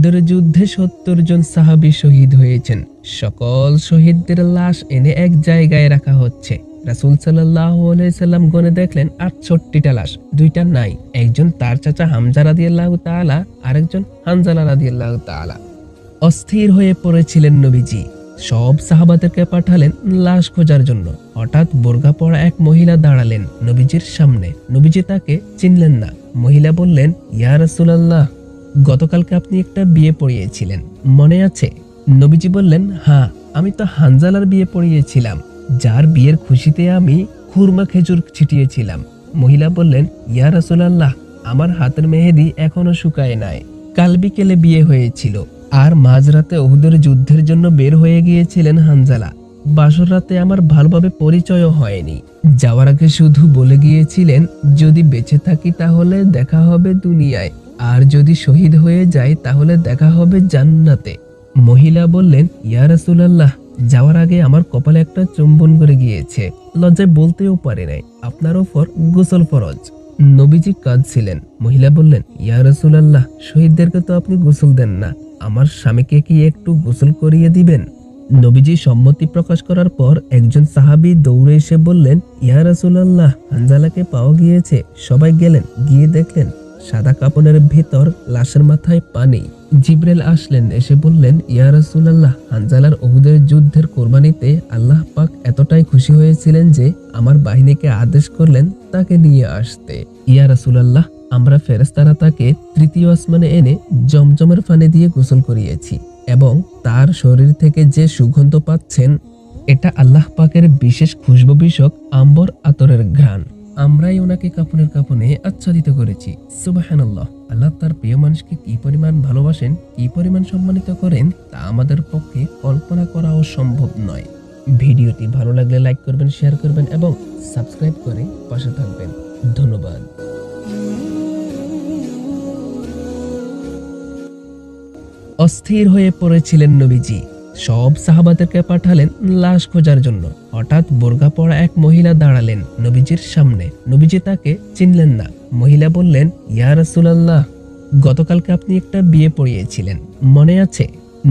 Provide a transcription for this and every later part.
উহুদের যুদ্ধে ৭০ জন সাহাবী শহীদ হয়েছেন। সকল শহীদদের লাশ এনে এক জায়গায় রাখা হচ্ছে। রাসূল সাল্লাল্লাহু আলাইহি সাল্লাম গনে দেখলেন ৬৮টা লাশ, দুইটা নাই। একজন তার চাচা হামজা রাদিয়াল্লাহু তাআলা, আরেকজন হানজালা রাদিয়াল্লাহু তাআলা। অস্থির হয়ে পড়েছিলেন নবীজি। সব সাহাবাদেরকে পাঠালেন লাশ খোঁজার জন্য। হঠাৎ বোরকা পরা এক মহিলা দাঁড়ালেন নবীজির সামনে। নবীজি তাকে চিনলেন না। মহিলা বললেন, ইয়া রাসূলুল্লাহ, গতকালকে আপনি একটা বিয়ে পড়িয়েছিলেন, মনে আছে? নবীজি বললেন, হ্যাঁ, আমি তো হানজালার বিয়ে পড়িয়েছিলাম, যার বিয়ের খুশিতে আমি খুরমা খেজুর ছিটিয়েছিলাম। মহিলা বললেন, ইয়া রাসূলুল্লাহ, আমার হাতের মেহেদি এখনো শুকায় নাই। কাল বিকেলে বিয়ে হয়েছিল, আর মাঝরাতে উহুদের যুদ্ধের জন্য বের হয়ে গিয়েছিলেন হানজালা। বাসর রাতে আমার ভালোভাবে পরিচয়ও হয়নি। যাওয়ার আগে শুধু বলে গিয়েছিলেন, যদি বেঁচে থাকি তাহলে দেখা হবে দুনিয়ায়, আর যদি শহীদ হয়ে যাই তাহলে দেখা হবে জান্নাতে। মহিলা বললেন, ইয়া রাসূলুল্লাহ, যাওয়ার আগে আমার কপালে একটা চুম্বন করে গিয়েছে, লজ্জায় বলতেও পারে নাই। আপনার ওপর গোসল ফরজ। নবীজি কাঁদছিলেন। মহিলা বললেন, ইয়া রাসূলুল্লাহ, শহীদদেরকে তো আপনি গোসল দেন না, আমার স্বামীকে কি একটু গোসল করিয়ে দিবেন? নবীজি সম্মতি প্রকাশ করার পর একজন সাহাবী দৌড়ে এসে বললেন, ইয়া রাসূলুল্লাহ, হানজালাকে পাওয়া গিয়েছে। সবাই গেলেন, গিয়ে দেখলেন সাদা কাপড়ের ভেতর লাশের মাথায় পানি। জিবরাইল আসলেন, এসে বললেন, ইয়া রাসূলুল্লাহ, হানজালার উহুদের যুদ্ধের কোরবানিতে আল্লাহ পাক এতটাই খুশি হয়েছিলেন যে আমার বাহিনীকে আদেশ করলেন তাকে নিয়ে আসতে। ইয়া রাসূলুল্লাহ, আমরা ফেরেশতারা তাকে তৃতীয় আসমানে এনে জমজমের পানি দিয়ে গোসল করিয়েছি, এবং তার শরীর থেকে যে সুগন্ধ পাচ্ছেন, এটা আল্লাহ পাকের বিশেষ খুশবু বিষয়ক আম্বর আতরের ঘ্রাণ। আমরাই ওনাকে কাফনের কাফনে আচ্ছাদিত করেছি। সুবহানাল্লাহ। আল্লাহ তার প্রিয় মানুষকে কি পরিমাণ ভালোবাসেন, কি পরিমাণ সম্মানিত করেন, তা আমাদের পক্ষে কল্পনা করাও সম্ভব নয়। ভিডিওটি ভালো লাগলে লাইক করবেন, শেয়ার করবেন এবং সাবস্ক্রাইব করে পাশে থাকবেন। ধন্যবাদ। অস্থির হয়ে পড়েছিলেন নবীজি। সব সাহাবাদেরকে পাঠালেন লাশ খোঁজার জন্য। হঠাৎ বোরকা পরা এক মহিলা দাঁড়ালেন নবীজির সামনে। নবীজি তাকে চিনলেন না। মহিলা বললেন, ইয়া রাসূলুল্লাহ, গতকালকে আপনি একটা বিয়ে পড়িয়েছিলেন, মনে আছে?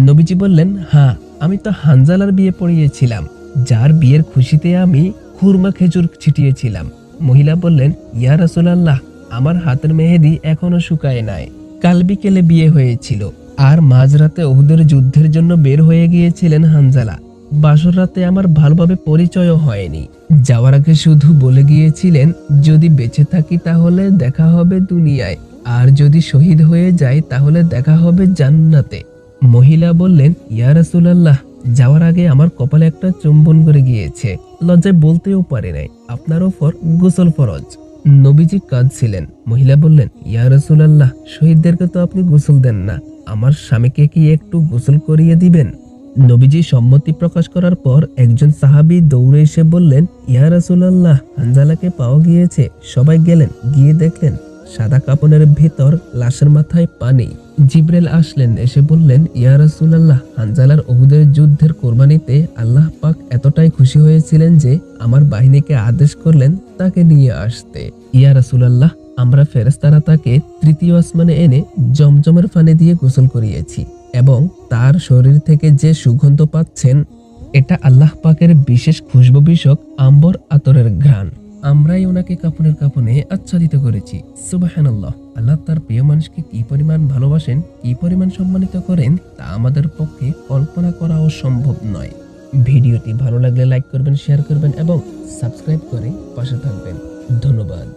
নবীজি বললেন, হ্যাঁ, আমি তো হানজালার বিয়ে পড়িয়েছিলাম, যার বিয়ের খুশিতে আমি খুরমা খেজুর ছিটিয়েছিলাম। মহিলা বললেন, ইয়া রাসূলুল্লাহ, আমার হাতের মেহেদি এখনো শুকায় নাই। কাল বিকেলে বিয়ে হয়েছিল, আর মাঝরাতে উহুদের যুদ্ধের জন্য বের হয়ে গিয়েছিলেন হানজালা। বাসর রাতে আমার ভালোভাবে পরিচয়ও হয়নি। যাওয়ার আগে শুধু বলে গিয়েছিলেন, যদি বেঁচে থাকি তাহলে দেখা হবে দুনিয়ায়, আর যদি শহীদ হয়ে যাই তাহলে দেখা হবে জান্নাতে। মহিলা বললেন, ইয়া রাসূলুল্লাহ, যাওয়ার আগে আমার কপালে একটা চুম্বন করে গিয়েছে, লজ্জায় বলতেও পারে নাই। আপনার ওপর গোসল ফরজ। নবীজি কাঁদছিলেন। মহিলা বললেন, ইয়া রাসূলুল্লাহ, শহীদদেরকে তো আপনি গোসল দেন না, আমার স্বামীকে কি একটু গোসল করিয়ে দিবেন? নবীজি সম্মতি প্রকাশ করার পর একজন সাহাবী দৌড়ে এসে বললেন, ইয়া রাসূলুল্লাহ, হানজালাকে পাওয়া গিয়েছে। সবাই গেলেন, গিয়ে দেখলেন সাদা কাপড়ের ভেতর লাশের মাথায় পানি। জিবরাইল আসলেন, এসে বললেন, ইয়া রাসূলুল্লাহ, হানজালার উহুদের যুদ্ধের কোরবানিতে আল্লাহ পাক এতটাই খুশি হয়েছিলেন যে আমার বাহিনীকে আদেশ করলেন তাকে নিয়ে আসতে। ইয়া রাসূলুল্লাহ, আমরা ফেরেশতারা তাকে তৃতীয় আসমানে এনে জমজমের পানি দিয়ে গোসল করিয়েছি, এবং তার শরীর থেকে যে সুগন্ধ পাচ্ছেন, এটা আল্লাহ পাকের বিশেষ খুশবু বিষয়ক আম্বর আতরের ঘ্রাণ। আমরাই ওনাকে কাফনের কাফনে আচ্ছাদিত করেছি। সুবহানাল্লাহ। আল্লাহ তার প্রিয় মানুষকে কি পরিমাণ ভালোবাসেন, কি পরিমাণ সম্মানিত করেন, তা আমাদের পক্ষে কল্পনা করাও সম্ভব নয়। ভিডিওটি ভালো লাগলে লাইক করবেন, শেয়ার করবেন এবং সাবস্ক্রাইব করে পাশে থাকবেন। ধন্যবাদ।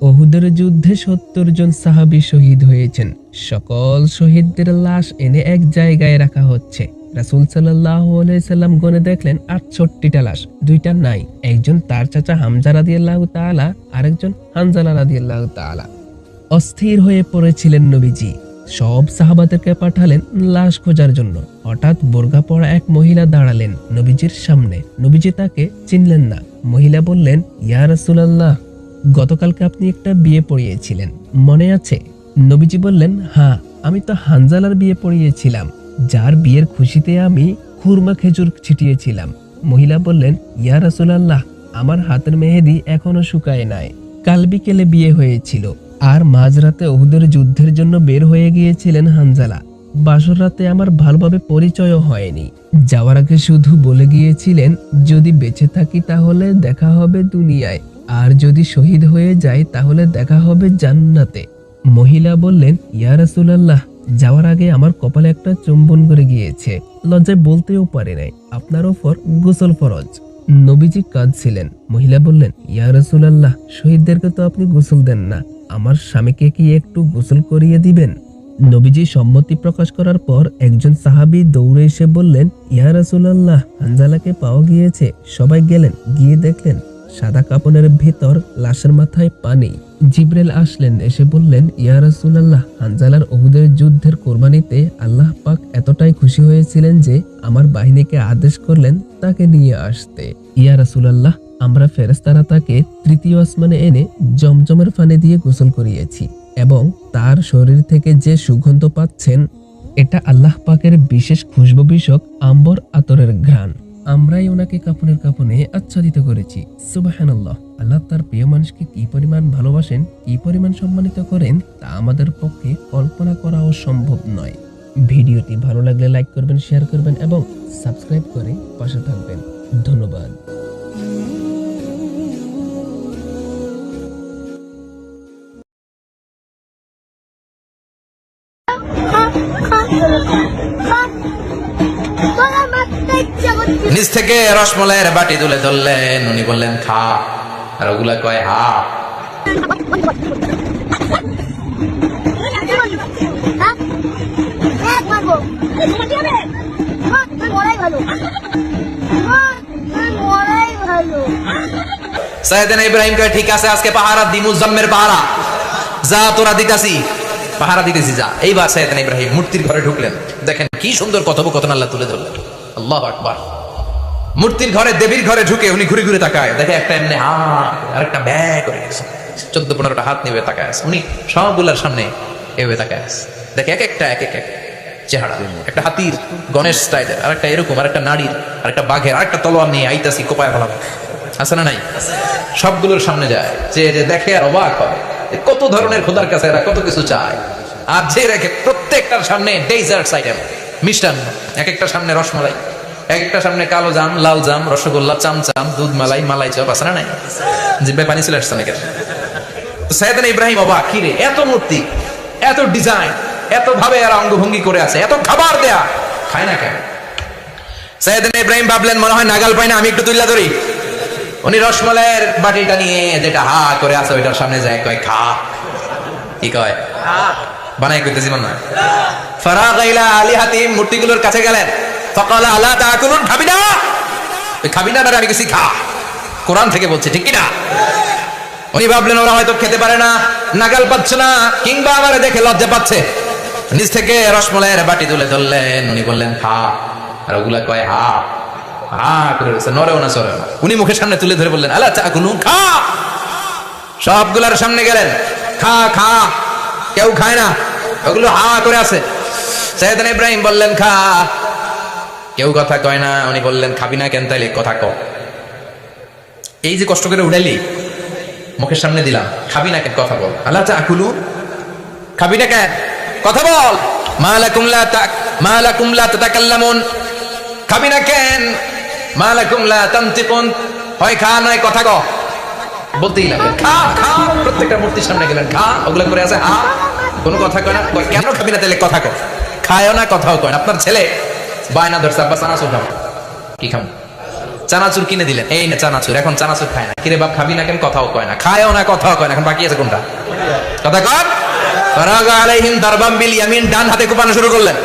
উহুদের যুদ্ধে ৭০ জন সাহাবী শহীদ হয়েছেন। সকল শহীদদের লাশ এনে এক জায়গায় রাখা হচ্ছে। রাসূল সাল্লাল্লাহু আলাইহি সাল্লাম গনে দেখলেন ৬৮টা লাশ, দুইটা নাই। একজন তার চাচা হামজা রাদিয়াল্লাহু তাআলা, আরেকজন হানজালা রাদিয়াল্লাহু তাআলা। অস্থির হয়ে পড়েছিলেন নবীজি। সব সাহাবাদেরকে পাঠালেন লাশ খোঁজার জন্য। হঠাৎ বোরকা পরা এক মহিলা দাঁড়ালেন নবীজির সামনে। নবীজি তাকে চিনলেন না। মহিলা বললেন, ইয়া রাসূলুল্লাহ, গতকালকে আপনি একটা বিয়ে পড়িয়েছিলেন, মনে আছে? নবীজি বললেন, হ্যাঁ, আমি তো হানজালার বিয়ে পড়িয়েছিলাম, যার বিয়ের খুশিতে আমি খুরমা খেজুর ছিটিয়েছিলাম। মহিলা বললেন, ইয়া রাসূলুল্লাহ, আমার হাতের মেহেদি এখনো শুকায় নাই। কাল বিকেলে বিয়ে হয়েছিল, আর মাঝরাতে উহুদের যুদ্ধের জন্য বের হয়ে গিয়েছিলেন হানজালা। বাসর রাতে আমার ভালোভাবে পরিচয়ও হয়নি। যাওয়ার আগে শুধু বলে গিয়েছিলেন, যদি বেঁচে থাকি তাহলে দেখা হবে দুনিয়ায়, আর যদি শহীদ হয়ে যায় তাহলে দেখা হবে জান্নাতে। মহিলা বললেন, ইয়া রাসূলুল্লাহ, যাওয়ার আগে আমার কপালে একটা চুম্বন করে গিয়েছে, লজ্জায় বলতেও পারে নাই। আপনার ওপর গোসল ফরজ। নবীজি কাঁদছিলেন। মহিলা বললেন, ইয়া রাসূলুল্লাহ, শহীদদেরকে তো আপনি গোসল দেন না, আমার স্বামীকে কি একটু গোসল করিয়ে দিবেন? নবীজি সম্মতি প্রকাশ করার পর একজন সাহাবী দৌড়ে এসে বললেন, ইয়া রাসূলুল্লাহ, হানজালাকে পাওয়া গিয়েছে। সবাই গেলেন, গিয়ে দেখলেন সাদা কাপড়ের ভেতর লাশের মাথায় পানি। জিবরাইল আসলেন, এসে বললেন, ইয়া রাসূলুল্লাহ, হানজালার উহুদের যুদ্ধের কোরবানিতে আল্লাহ পাক এতটাই খুশি হয়েছিলেন যে আমার বাহিনীকে আদেশ করলেন তাকে নিয়ে আসতে। ইয়া রাসূলুল্লাহ, আমরা ফেরেশতারা তাকে তৃতীয় আসমানে এনে জমজমের পানি দিয়ে গোসল করিয়েছি, এবং তার শরীর থেকে যে সুগন্ধ পাচ্ছেন, এটা আল্লাহ পাকের বিশেষ খুশবু বিষয়ক আম্বর আতরের ঘ্রাণ। আমরাই ওনাকে কাফনের কাফনে আচ্ছাদিত করেছি। সুবহানাল্লাহ। আল্লাহ তার প্রিয় মানুষকে কি পরিমাণ ভালোবাসেন, কি পরিমাণ সম্মানিত করেন, তা আমাদের পক্ষে কল্পনা করাও সম্ভব নয়। ভিডিওটি ভালো লাগলে লাইক করবেন, শেয়ার করবেন এবং সাবস্ক্রাইব করে পাশে থাকবেন। ধন্যবাদ। নিচ থেকে রসমলাইয়ের বাটি তুলে ধরলেন, উনি বললেন, খা। আর ওগুলা কয়, হা। সাইয়েদনা ইব্রাহিম কয়, ঠিক আছে, আজকে পাহারা দি, মুজাম্মের পাহারা। যা, তোরা দিতাছি, পাহারা দিতেছি, যা। এইবার সাইয়েদনা ইব্রাহিম মূর্তির ঘরে ঢুকলেন। দেখেন কি সুন্দর কথোপকথন আল্লাহ তুলে ধরলেন। আল্লাহু আকবার। মূর্তির ঘরে, দেবীর ঘরে ঢুকে উনি ঘুরে ঘুরে তাকায়, দেখে একটা এমনি হাত আর একটা ব্যাগ করে গেছে, 14-15টা হাত নিয়ে তাকায় আছে। উনি সবগুলার সামনে এভাবে তাকায় আছে, দেখে এক একটা চেহারা। একটা হাতির গণেশ স্টাইলের, আর একটা এরকম, আর একটা নারীর, আর একটা বাঘের, আর একটা তলোয়ার নিয়ে আইতাছি কোপায় ফেলাবে, আছে না নাই? সবগুলোর সামনে যায়, যে দেখে আর অবাক হয়, কত ধরনের খোদার কাছে এরা কত কিছু চায়। আর যে রেখে প্রত্যেকটার সামনে ডেজার্টস আইটেম, মিষ্টান্ন, এক একটা সামনে রসমালাই, এক একটা সামনে কালো জাম, লাল জাম, রসগোল্লা, চামচাম, দুধ মালাই, মালাই চপ, আছে না নাই? জিব্বে পানি চলে আসছে নাকি? সাইয়েদনা ইব্রাহিম অবাক, কি রে, এত মূর্তি, এত ডিজাইন, এত ভাবে এরা অঙ্গভঙ্গি করে আছে, এত খাবার দেয়া, খায় না কেন? সাইয়েদনা ইব্রাহিম ভাবলেন, মনে হয় নাগাল পাই না, আমি একটু তুইলা ধরি। উনি রসমালাইয়ের বাটিটা নিয়ে যেটা হা করে আছে ওইটার সামনে যায়, কয়, খা। কি কয়? বানাই করতেছি মনে হয়। ফারাগা ইলা আলিহাতিহিম, মূর্তিগুলোর কাছে গেলেন। ফাকালা আলা তাকুলুন, খাবি না? খাবি না? আমি কিছু খা, কোরআন থেকে বলছে, ঠিক কি না? উনি ভাবলেন ওরা হয়তো খেতে পারে না, নাগাল পাচ্ছে না, কিংবা আমারে দেখে লজ্জা পাচ্ছে। নিচ থেকে রসমালাইয়ের বাটি তুলে ধরলেন, উনি বললেন, খা। আর ওগুলা কয়, হা হা করে রয়েছে, নরেও না সরেও না। উনি মুখের সামনে তুলে ধরে বললেন, আলা তাকুলুন, খা। সবগুলার সামনে গেলেন, খা খা। কেউ খায় না, ওগুলো হা করে আছে। সাইয়েদনা ইব্রাহিম বললেন, খা। কেউ কথা কয় না। উনি বললেন, খাবি না কেন? তাইলে কথা ক। এই যে কষ্ট করে উঠাইলি, মুখের সামনে দিলাম, খাবি না কেন? কথা বল। আল্লাহ তাকুলু, খাবি না কেন? কথা বল। মা লাকুম লা তাতাকাল্লামুন, খাবি না কেন? মা লাকুম লা তানতিকুন, হয় খা নয় কথা ক। বলতেই লাগবে, খা খা। প্রত্যেকটা মূর্তির সামনে গেলেন, খা। ওগুলো করে আছে, হা, কোনো কথা কয় না। কেন খাবি না? তাইলে কথা ক। খায়ও না, কথাও কয় না। আপনার ছেলে বায়না ধরছে, আব্বা চানাচুর খাবো। কি খাবো? চানাচুর কিনে দিলেন, এই না চানাচুর। এখন চানাচুর খায় না। কিরে বাপ খাবি না কেন? কথাও কয় না, খায়ও না, কথাও কয় না। এখন বাকি আছে কোনটা? কথা কর। ফারাগা আলাইহিম দারবাম বিল ইয়ামিন, ডান হাতে কোপানো শুরু করলেন।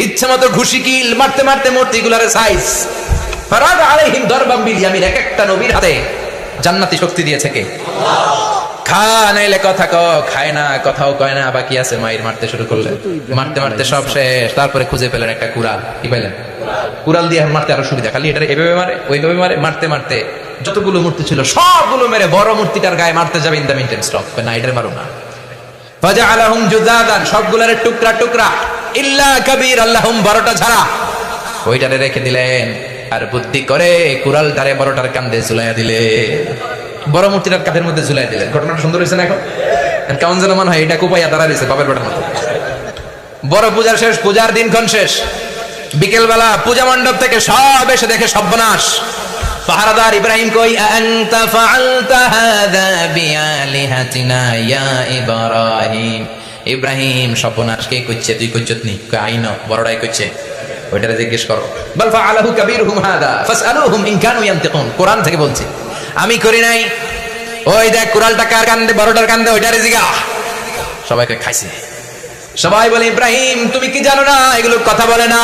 ইচ্ছা মতো ঘুষি কিল মারতে মারতে মূর্তিগুলোর সাইজ। ফারাগা আলাইহিম দারবাম বিল ইয়ামিন, এক একটা নবীর হাতে জান্নাতি শক্তি দিয়েছে কে? খা নাইলে কথা ক, খায় না, কথাও কয় না, বাকি আছে। মাইর মারতে শুরু করলেন, মারতে মারতে সব শেষ। তারপরে খুঁজে পেলেন একটা কুড়াল। কি পেলেন? কুড়াল দিয়ে মারতে আরো সুবিধা, খালি এটা এভাবে মারে ওইভাবে মারে। মারতে মারতে যতগুলো মূর্তি ছিল সবগুলো মেরে বড় মূর্তিটার গায়ে মারতে যাবে, ইন দা মিনটাইম স্টপ, না এটার মারো না। ফাজআলাহুম জুযাদান, সবগুলোর টুকরা টুকরা, ইল্লা কাবীর আল্লাহুম, বড়টা ছাড়া। ওইটারে রেখে দিলেন, আর বুদ্ধি করে কুড়ালটারে বড়টার কাঁধে ঝুলাইয়া দিলে, বড় মূর্তিটার কাঁধের মধ্যে ঝুলাই দিলেন। ঘটনাটা সুন্দর হয়েছে না? এখন কেমন যেন মনে হয় এটা কুপাইয়া দাঁড়া দিয়েছে বাপের বেটার মতো। বড় পূজার শেষ, পূজার দিনক্ষণ শেষ। বিকেল বেলা পূজা মণ্ডপ থেকে সব এসে দেখে সর্বনাশ। পাহারাদার ইব্রাহিম কই, আনতা ফাআলতা হাযা বিআলিহাতিনা ইয়া ইব্রাহিম। ইব্রাহিম, সর্বনাশ কে কইছে? তুই কইছত নি? কই আইনো, বড়টাই কইছে। ওইটারে জিজ্ঞেস করো। বাল ফাআলাহু কাবীরুহুম হাযা ফাসআলুহুম ইন কানু ইয়ানতিকুন। কোরআন থেকে বলছি, আমি করি নাই। ওই দেখ কুড়ালটা কার কান্দে? বড়টার কান্দে, ওইটারে জিগা। সবাইকে খাইছে। সবাই বলে, ইব্রাহিম তুমি কি জানো না এগুলো কথা বলে না?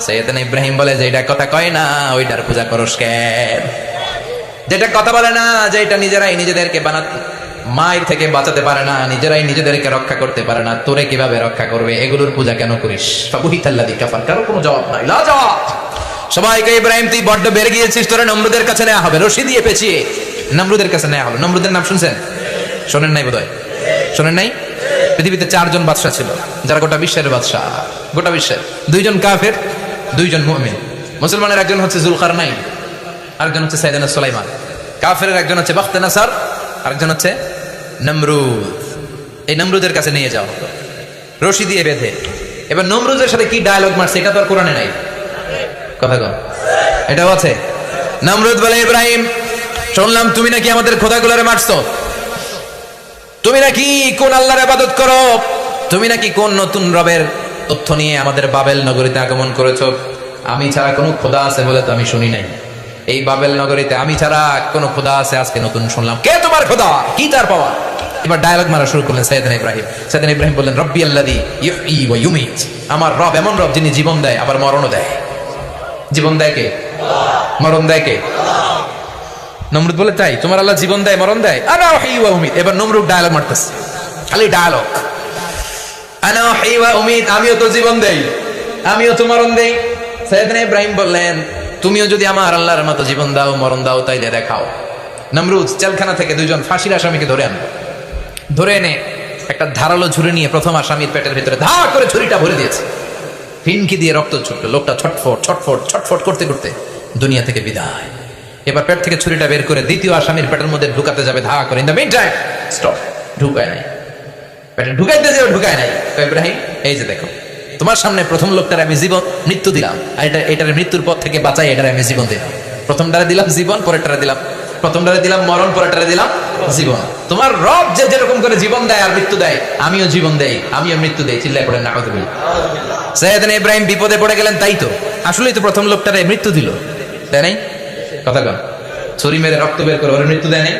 সৈয়দনা ইব্রাহিম বলে যে এটা কথা কয় না, ওইটার পূজা করস কেন? যেটা কথা বলে না, যে এটা নিজেরাই নিজেদেরকে বানাতে, মায়ের থেকে বাঁচাতে পারে না, নিজেরাই নিজেদেরকে রক্ষা করতে পারে না, তোরে কিভাবে রক্ষা করবে? এগুলোর পূজা কেন করিস? ফাবুহিতাল্লাযী কাফার। কারো কোনো জবাব নাই, লা জবাব। সবাইকে, ইব্রাহিম তুই বড্ড বেড়ে গিয়েছিস, তোরে নমরুদের কাছে নেওয়া হবে, রশি দিয়ে পেঁচিয়ে নমরুদের কাছে নেওয়া হবে। নমরুদের নাম শুনছেন? শোনেন নাই বোধহয়, শোনেন নাই? পৃথিবীতে 4 জন বাদশা ছিল, যারা গোটা বিশ্বের বাদশা। গোটা বিশ্বের 2 জন কাফের, 2 জন মুমিন। মুসলমানের একজন হচ্ছে জুলকারনাইন, আরেকজন হচ্ছে সাইয়েদনা সুলাইমান। কাফেরের একজন হচ্ছে বাখতেনাসার, আরেকজন হচ্ছে নমরুদ। এই নমরুদের কাছে নিয়ে যাও রশি দিয়ে বেঁধে। এবার নমরুদের সাথে কি ডায়লগ মারছে এটা তো আর কোরআনে নাই। কথা কন, এটাও আছে। নমরুদ বলে, ইব্রাহিম শুনলাম তুমি নাকি আমাদের খোদাগুলোরে মারছো, তুমি নাকি কোন আল্লাহর ইবাদত করো, তুমি নাকি কোন নতুন রবের তথ্য নিয়ে আমাদের বাবেল নগরীতে আগমন করেছো। আমি ছাড়া কোনো খোদা আছে বলে তো আমি শুনি নাই। এই বাবেল নগরীতে আমি ছাড়া কোনো খোদা আছে আজকে নতুন শুনলাম। কে তোমার খোদা? কি তার পাওয়া? এবার ডায়লগ মারা শুরু করলেন সাইয়েদনা ইব্রাহিম। সাইয়েদনা ইব্রাহিম বললেন, রব্বি আল্লাযী ইউহয়ী ওয়া ইউমীত। আমার রব এমন রব যিনি জীবন দেয় আবার মরণও দেয়। জীবন দেয় কে? মরণ দেয় কে? নমরুদ বলে, তাই তোমার আল্লাহ জীবন দেয় মরণ দেয়? আনা উহয়ী ওয়া উমীত। এবার নমরুদ ডায়লগ মারতেছে, খালি ডায়লগ। আনা উহয়ী ওয়া উমীত, আমিও তো জীবন দেই, আমিও তো মরণ দেই। সাইয়েদনা ইব্রাহিম বললেন, তুমিও যদি আমার আল্লাহর মতো জীবন দাও মরণ দাও তাইলে দেখাও। নমরুদ জেলখানা থেকে 2 জন ফাঁসির আসামিকে ধরে আনলো। ধরে এনে একটা ধারালো ছুরি নিয়ে প্রথম আসামির পেটের ভিতরে ধা করে ছুরিটা ভরে দিয়েছে। ফিনকি দিয়ে রক্ত ছুটলো। লোকটা ছটফট ছটফট ছটফট করতে করতে দুনিয়া থেকে বিদায়। এবার পেট থেকে ছুরিটা বের করে দ্বিতীয় আসামির পেটের মধ্যে ঢুকাতে যাবে ধা করে। ইন দ্য মিনটাইম স্টপ, ঢুকায় নাই। পেটে ঢুকাইতে যাবে, ঢুকায় নাই। ইব্রাহিম, এই যে দেখো, তোমার সামনে প্রথম লোকটার আমি জীবন মৃত্যু দিলাম, আর এটার মৃত্যুর পথ থেকে বাঁচাই, এটার আমি জীবন দিলাম। প্রথমটারে দিলাম জীবন, পরেরটারে দিলাম, প্রথমটারে দিলাম মরণ, পরেরটারে দিলাম জীবন। তোমার রব যে যেরকম করে জীবন দেয় আর মৃত্যু দেয়, আমিও জীবন দেই, আমিও মৃত্যু দেই। চিল্লায় পড়েন নাউযুবিল্লাহ। সাইয়েদনা ইব্রাহিম বিপদে পড়ে গেলেন। তাই তো, আসলেই তো প্রথম লোকটারে মৃত্যু দিল, তাই নাই? কথা কন, ছুরি মেরে রক্ত বের করে ওর মৃত্যু দেয় নাই?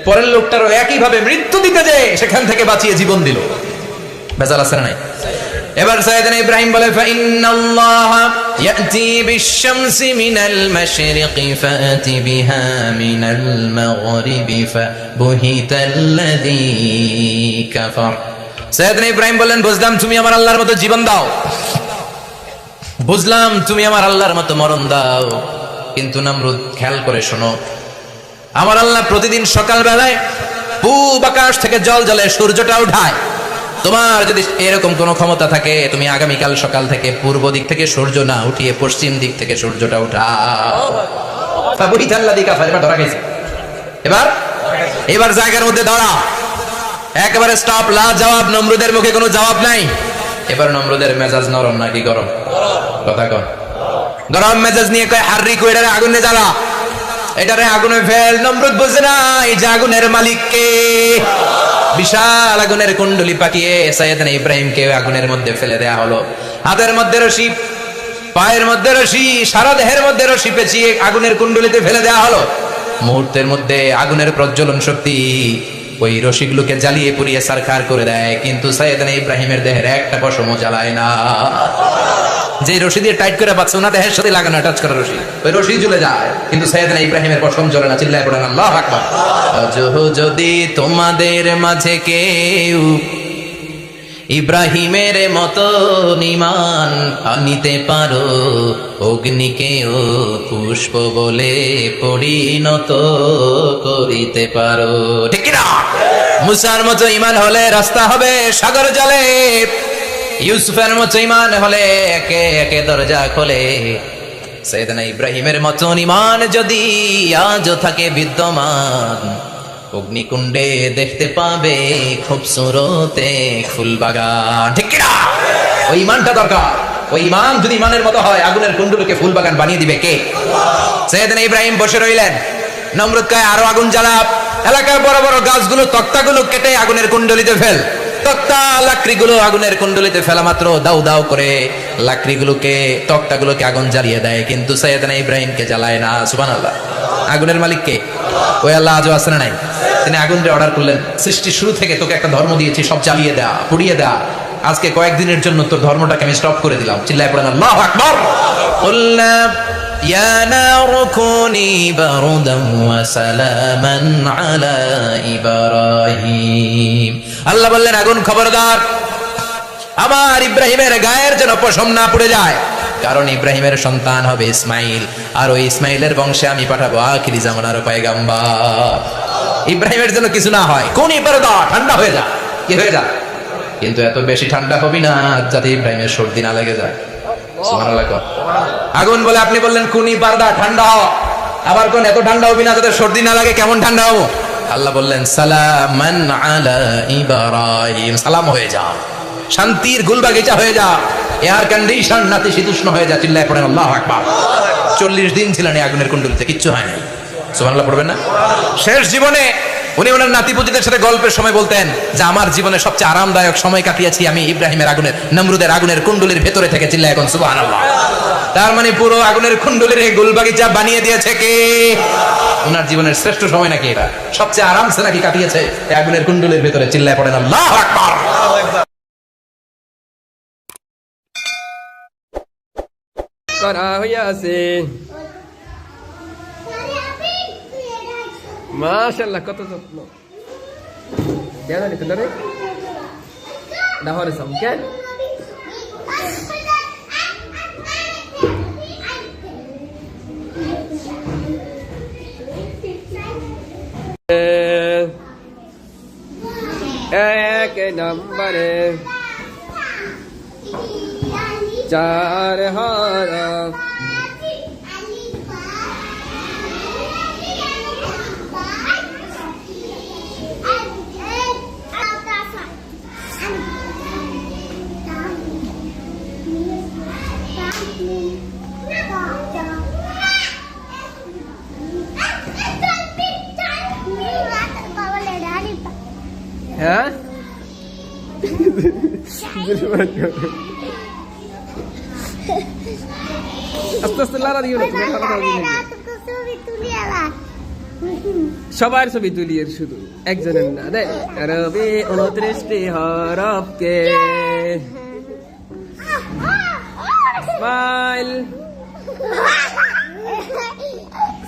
পরের লোকটারও একই ভাবে মৃত্যু দিতে যে সেখান থেকে বাঁচিয়ে জীবন দিল। বেজাল আছে না নাই? এবার সাইয়েদনা ইব্রাহিম বলে, ফাইন্নাল্লাহা ইয়াতি বিশ-শামসি মিনাল মাশরিকি ফাআতি বিহা মিনাল মাগরিবি ফাবুহিতাল্লাযী কাফার। সাইয়েদনা ইব্রাহিম বললেন, বুঝলাম তুমি আমার আল্লাহর মতো জীবন দাও, বুঝলাম তুমি আমার আল্লাহর মতো মরণ দাও, কিন্তু নমরুদ খেয়াল করে শোনো, আমার আল্লাহ প্রতিদিন সকাল বেলায় পূব আকাশ থেকে জল জলে সূর্যটা উঠায়। তোমার যদি এরকম কোনো ক্ষমতা থাকে, তুমি আগামীকাল সকাল থেকে পূর্ব দিক থেকে সূর্য না উঠিয়ে পশ্চিম দিক থেকে সূর্যটা উঠাও। এবার জায়গার মধ্যে দাঁড়া, একেবারে স্টপ, লা জবাব। নমরুদের মুখে কোনো জবাব নাই। এবার নমরুদের মেজাজ নরম নাকি গরম? কথা কন। গরম মেজাজ নিয়ে কয়, হাররি কো, এটারে আগুনে জ্বালা, এটারে আগুনে ফেল। নমরুদ বুঝে না এই যে আগুনের মালিক কে। বিশাল আগুনের কুণ্ডলি পাকিয়ে সাইয়েদনা ইব্রাহিমকে আগুনের মধ্যে ফেলে দেয়া হলো। হাতের মধ্যে রশি, পায়ের মধ্যে রশি, সারা দেহের মধ্যে রশি পেঁচিয়ে আগুনের কুণ্ডলিতে ফেলে দেওয়া হলো। মুহূর্তের মধ্যে আগুনের প্রজ্বলন শক্তি ওই রশিগুলোকে জ্বালিয়ে পুড়িয়ে সারখার করে দেয়, কিন্তু সাইয়েদনা ইব্রাহিমের দেহের একটা পশমও জ্বালায় না। যে রশি দিয়ে টাইট করে পাচ্ছে ওনা দেহের সাথে লাগানো টাচ করা রশি, ওই রশি জ্বলে যায়, কিন্তু সাইয়েদনা ইব্রাহিমের পশম জ্বলে না। চিল্লায় পড়েন আল্লাহু আকবার। যদি তোমাদের মাঝে কেউ ইব্রাহিমের মতো ঈমান আনিতে পারো, অগ্নিকেও পুষ্প বলে পরিণত করিতে পারো, ঠিক না? মুসার মতো ঈমান হলে রাস্তা হবে সাগর জলে, ইউসুফের মতো ঈমান হলে একে একে দরজা খোলে। সাইয়েদনা ইব্রাহিমের মতো ঈমান যদি আজও থাকে বিদ্যমান, অগ্নিকুণ্ডে দেখতে পাবে খুবসুরতে ফুলবাগান, ঠিক না? ওই ঈমানটা দরকার। ওই ঈমান যদি ঈমানের মতো হয়, আগুনের কুণ্ডুলকে ফুলবাগান বানিয়ে দিবে কে? সাইয়েদনা ইব্রাহিম বসে রইলেন। নমরুদ কয় আরো আগুন জ্বালা, এলাকার বড় বড় গাছগুলো তক্তাগুলো কেটে আগুনের কুণ্ডলিতে ফেল। তক্তা লাকড়িগুলো আগুনের কুণ্ডলিতে ফেলা মাত্র দাউ দাউ করে লাকড়িগুলোকে তক্তাগুলোকে আগুন জ্বালিয়ে দেয়, কিন্তু সাইয়েদনা ইব্রাহিমকে জ্বালায় না। সুবহানাল্লাহ। আগুনের মালিক কে? ওই আল্লাহ আজও আছে না নাই? তিনি আগুনরে অর্ডার করলেন, সৃষ্টির শুরু থেকে তোকে একটা ধর্ম দিয়েছি, সব জ্বালিয়ে দেয়া, পুড়িয়ে দেয়া, আজকে কয়েকদিনের জন্য তোর ধর্মটাকে আমি স্টপ করে দিলাম। চিল্লায় পড়েন আল্লাহু আকবার। কুল্লা ইয়া নারু কুনি বারদান ওয়া সালামান আলা ইব্রাহিম। আল্লাহ বললেন আগুন খবরদার, আমার ইব্রাহিমের গায়ের যেন পশম না পুড়ে যায়, কারণ ইব্রাহিমের সন্তান হবে ইসমাইল, আর ওই ইসমাইলের বংশে আমি পাঠাবো আখিরি জামানার পয়গম্বর। ইব্রাহিমের জন্য কিছু না হয়, কোন ইবারদা ঠান্ডা হয়ে যা, কি হয়ে যা, কিন্তু এত বেশি ঠান্ডা হবি না যাতে ইব্রাহিমের সর্দি না লেগে যায়। সুবহানাল্লাহ। আগুন বলে আপনি বললেন কোন ইবারদা ঠান্ডা হ, আবার কোন এত ঠান্ডা হবি না যাতে সর্দি না লাগে, কেমন ঠান্ডা হবো? আল্লাহ বললেন সালামান আলা ইব্রাহিম, সালাম হয়ে যা, শান্তির গুলবাগিচা হয়ে যা, এয়ার কন্ডিশন নাতিশীতোষ্ণ হয়ে যা। চিল্লায় পড়েন আল্লাহু আকবার। 40 দিন ছিলেন এই আগুনের কুণ্ডলিতে, কিচ্ছু হয় নাই। সুবহানাল্লাহ পড়বেন না? শেষ জীবনে উনি ওনার নাতিপুতিদের সাথে গল্পের সময় বলতেন যে আমার জীবনে সবচেয়ে আরামদায়ক সময় কাটিয়েছি আমি ইব্রাহিমের আগুনের, নমরুদের আগুনের কুণ্ডলির ভেতরে থেকে। চিল্লায় এখন সুবহানাল্লাহ। তার মানে পুরো আগুনের কুণ্ডলির এই গুলবাগিচা বানিয়ে দিয়েছে কে? ওনার জীবনের শ্রেষ্ঠ সময় নাকি এটা, সবচেয়ে আরামসে নাকি কাটিয়েছে এই আগুনের কুণ্ডলির ভেতরে। চিল্লায় পড়েন আল্লাহু আকবার। করা হইয়াছে, মাশাআল্লাহ, কত যত্ন। কেন রে তোরে দাহরে সাম কেন এক নম্বরে 4 হরফ, হ্যাঁ আস্তে আস্তে লারা দিও না, সবার ছবি তুলি, এর শুধু একজনের না। দেখ রবি 29টি হরফকে স্মাইল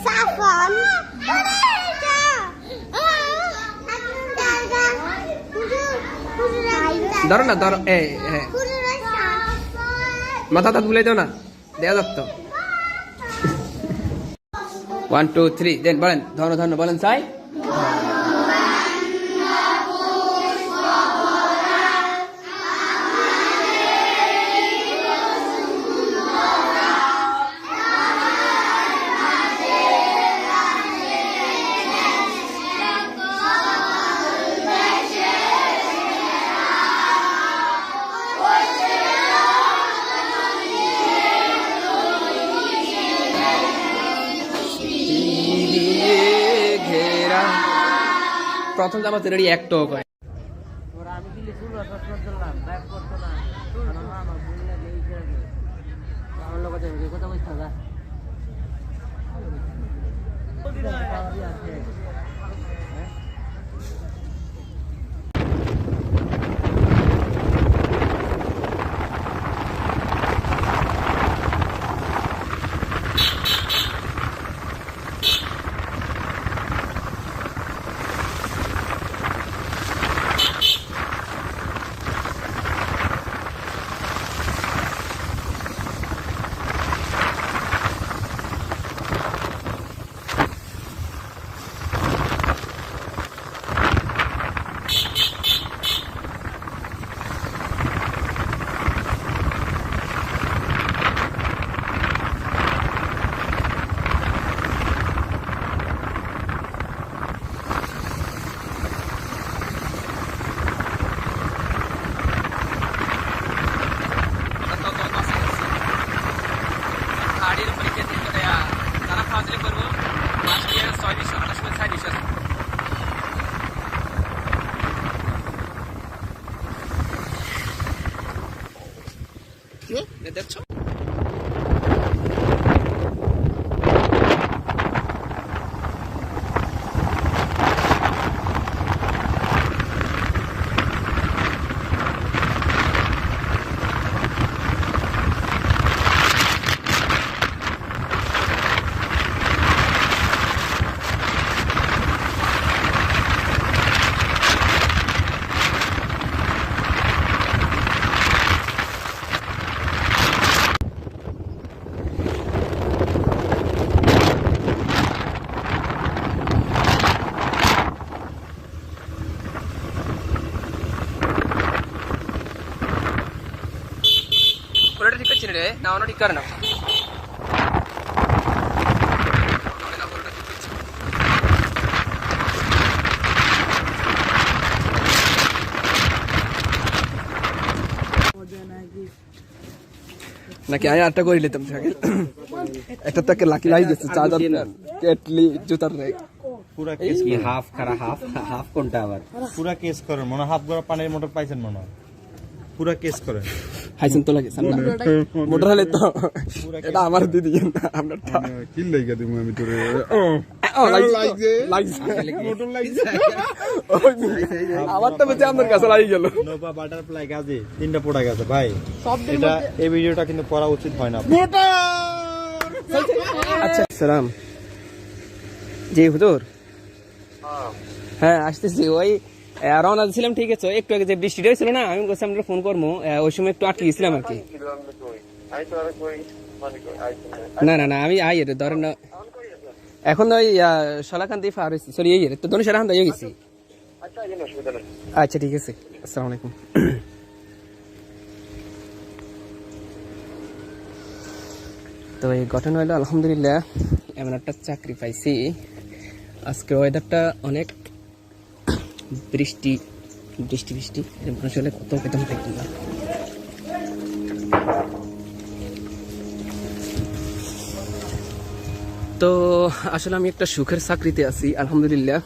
সাফন ধরো না, ধরো, হ্যাঁ মাথা তাত বুলাই দাও না, দেয়া যাত। 1 2 3 দেন বলেন, ধন্য ধন্য বলেন চাই। প্রথম জামাতে রেডি একটাও করে আমার লোক কথা বলতে হবে দেখছো পুরোটা ঠিক করছি রে না অন্য ঠিক করে না নাকি আমি আটটা করে নিতাম সাইকেল একটা তাকে লাকি লাই দিচ্ছে চার্জার কেটলি জুতার রে পুরা কেস কি হাফ খারা হাফ হাফ কোনটা আবার পুরা কেস করেন মনে হয় হাফ গড়া পানির মোটর পাইছেন মনে হয় পুরা কেস করেন হাইছেন তো লাগে সামনে মোটর হলে তো এটা আমার দিদি আপনার কি লাইগা দিমু আমি তোরে মোটর লাগছে আমার তো বেঁচে আপনার কাছে লাগি গেল নোপা বাটারফ্লাই গাজে তিনটা পোড়া গেছে ভাই এটা এই ভিডিওটা কিন্তু করা উচিত হয় না আচ্ছা সালাম জি হুজুর হ্যাঁ আসতেছি ওই রওনা ছিলাম ঠিক আছে একটু আগে যে বৃষ্টিটা হয়েছিল না আমি বলছি আপনার ফোন করবো ওই সময় একটু আটকে গেছিলাম আর কি না না না আমি আই রে ধরেন এখন ওই শলাকান্তি পার হয়েছি সরি এই রে তো ধরুন সেরা হয়ে গেছি আচ্ছা ঠিক আছে আসসালামু আলাইকুম তো এই ঘটনা হলো আলহামদুলিল্লাহ এমন একটা চাকরি পাইছি আজকে ওয়েদারটা অনেক বৃষ্টি বৃষ্টি বৃষ্টি আসলে কত বেতন থাকি না তো আসলে আমি একটা সুখের চাকরিতে আছি আলহামদুলিল্লাহ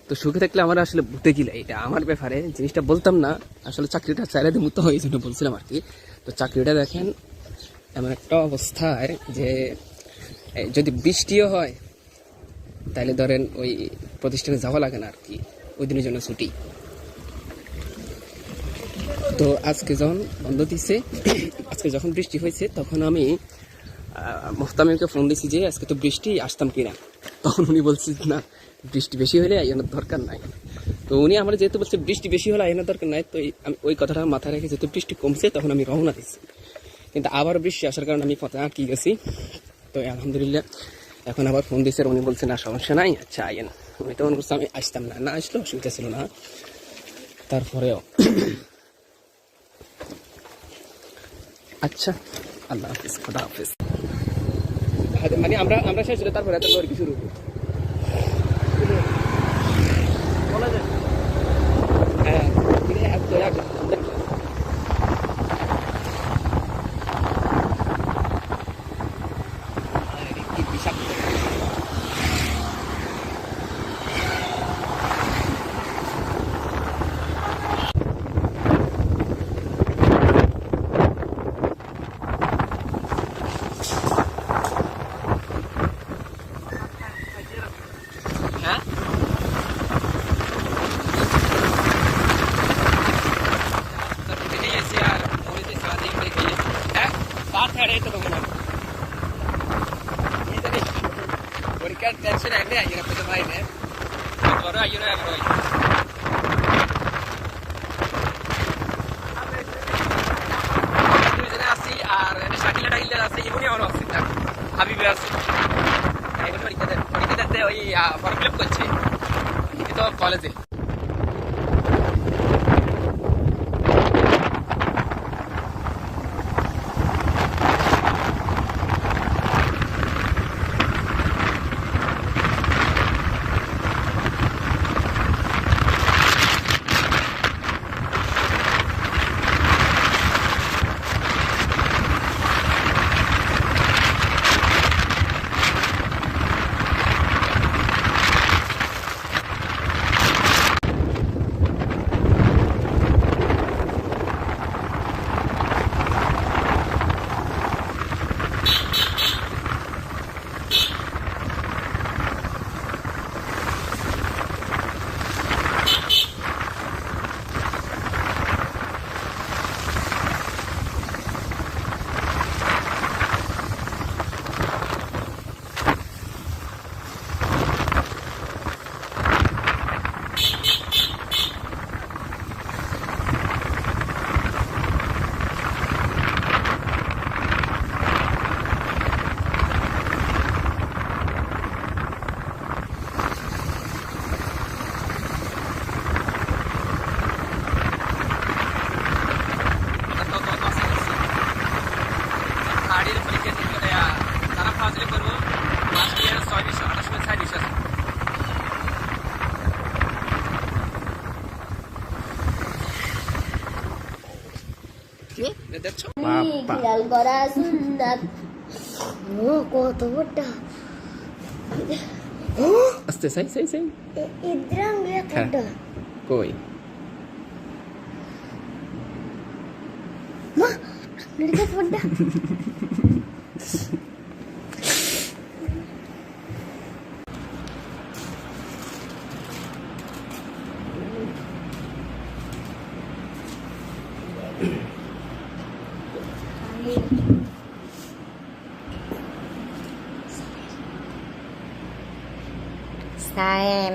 তো সুখে থাকলে আমার আসলে ভূতে গিলা এটা আমার ব্যাপারে জিনিসটা বলতাম না আসলে চাকরিটা চাইলে মুক্ত হয়েছিল বলছিলাম আর কি তো চাকরিটা দেখেন এমন একটা অবস্থায় যে যদি বৃষ্টিও হয় তাহলে ধরেন ওই প্রতিষ্ঠানে যাওয়া লাগে না আর কি ওই দিনের জন্য ছুটি তো আজকে যখন বন্ধ দিছে আজকে যখন বৃষ্টি হয়েছে তখন আমি মোহতামিমকে ফোন দিছি যে আজকে তো বৃষ্টি আসতাম কিনা তখন উনি বলছে না বৃষ্টি বেশি হলে আইনের দরকার নাই তো উনি আমার যেহেতু বলছে বৃষ্টি বেশি হলে আইনের দরকার নাই তো আমি ওই কথাটা মাথায় রেখে যেহেতু বৃষ্টি কমছে তখন আমি রওনা দিচ্ছি কিন্তু আবার বৃষ্টি আসার কারণে আমি পথে আটকে গেছি তো আলহামদুলিল্লাহ এখন আবার ফোন দিচ্ছে উনি বলছে না সমস্যা নাই আচ্ছা আইন উনি তখন বলছে আমি আসতাম না না আসলেও অসুবিধা ছিল না তারপরেও আচ্ছা আল্লাহ হাফিজ খোদা হাফিজ মানে আমরা শেষ হলে তারপরে এত কি শুরু হ্যাঁ রে আইরা পেতে ভাই নে বড় আইরা আইরা দুইজনে আছি আর শাকিলা টাইলা আছে ইবনি আর আছে হাবিবে আছে এখন পরীক্ষা দিতে ওই ফর্ম ফিল আপ করছে তো কলেজে দেখছো খেয়াল করা সুন্নাত ও কত বড় আস্তে সাই সাই সাই ইদ্রাম রেখা কই মা নির্গত বড় Saem.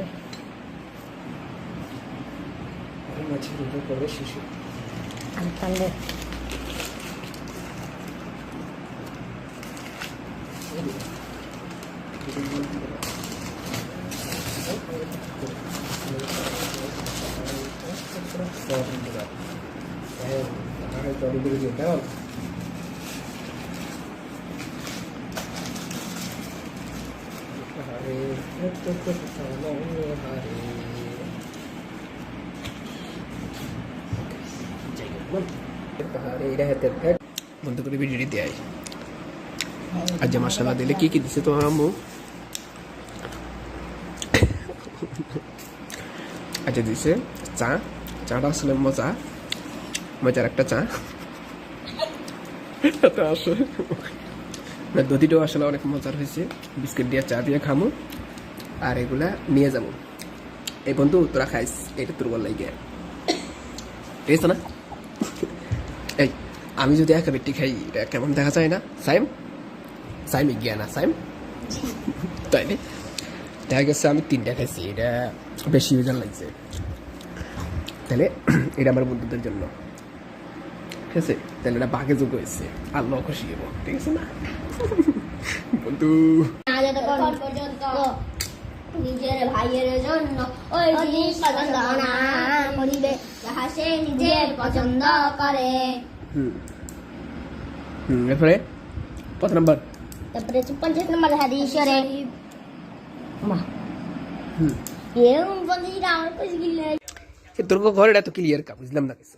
Antale. বন্ধু করে ভিডিওটি দেয় আজ মশলা দিলে কি কি দিছে তোমার আম্মু আচ্ছা দিছে চা চাটা আসলে মজার একটা চা দধিটাও আসলে অনেক মজার হয়েছে বিস্কিট দিয়ে চা দিয়ে খামো আর এগুলা নিয়ে যাবো এই বন্ধু তোরা খাইস এটা তোর বল লাগে ঠিক আছে না এই আমি যদি একা বেটি খাই এটা কেমন দেখা যায় না সাইম গিয়া না সাইম তাই না দেখা গেছে আমি 3টা খাইছি এটা বেশি মজার লাগছে তাহলে এটা আমার বন্ধুদের জন্য ঠিক আছে তাহলে এটা বাঘে যোগ হয়েছে আল্লাহ খুশি হবো ঠিক আছে না বন্ধু পর্যন্ত নিজের ভাইয়ের জন্য ওই জিনিস পছন্দ না করিবে যাহা সে নিজের পছন্দ করে এরপরে কত নাম্বার তারপরে 50 নম্বর হাদিস শরীফ মা কেউ বন্ধু আমার কাছে গিলে তোর ঘরটা তো ক্লিয়ার কা বুঝলাম না কিছু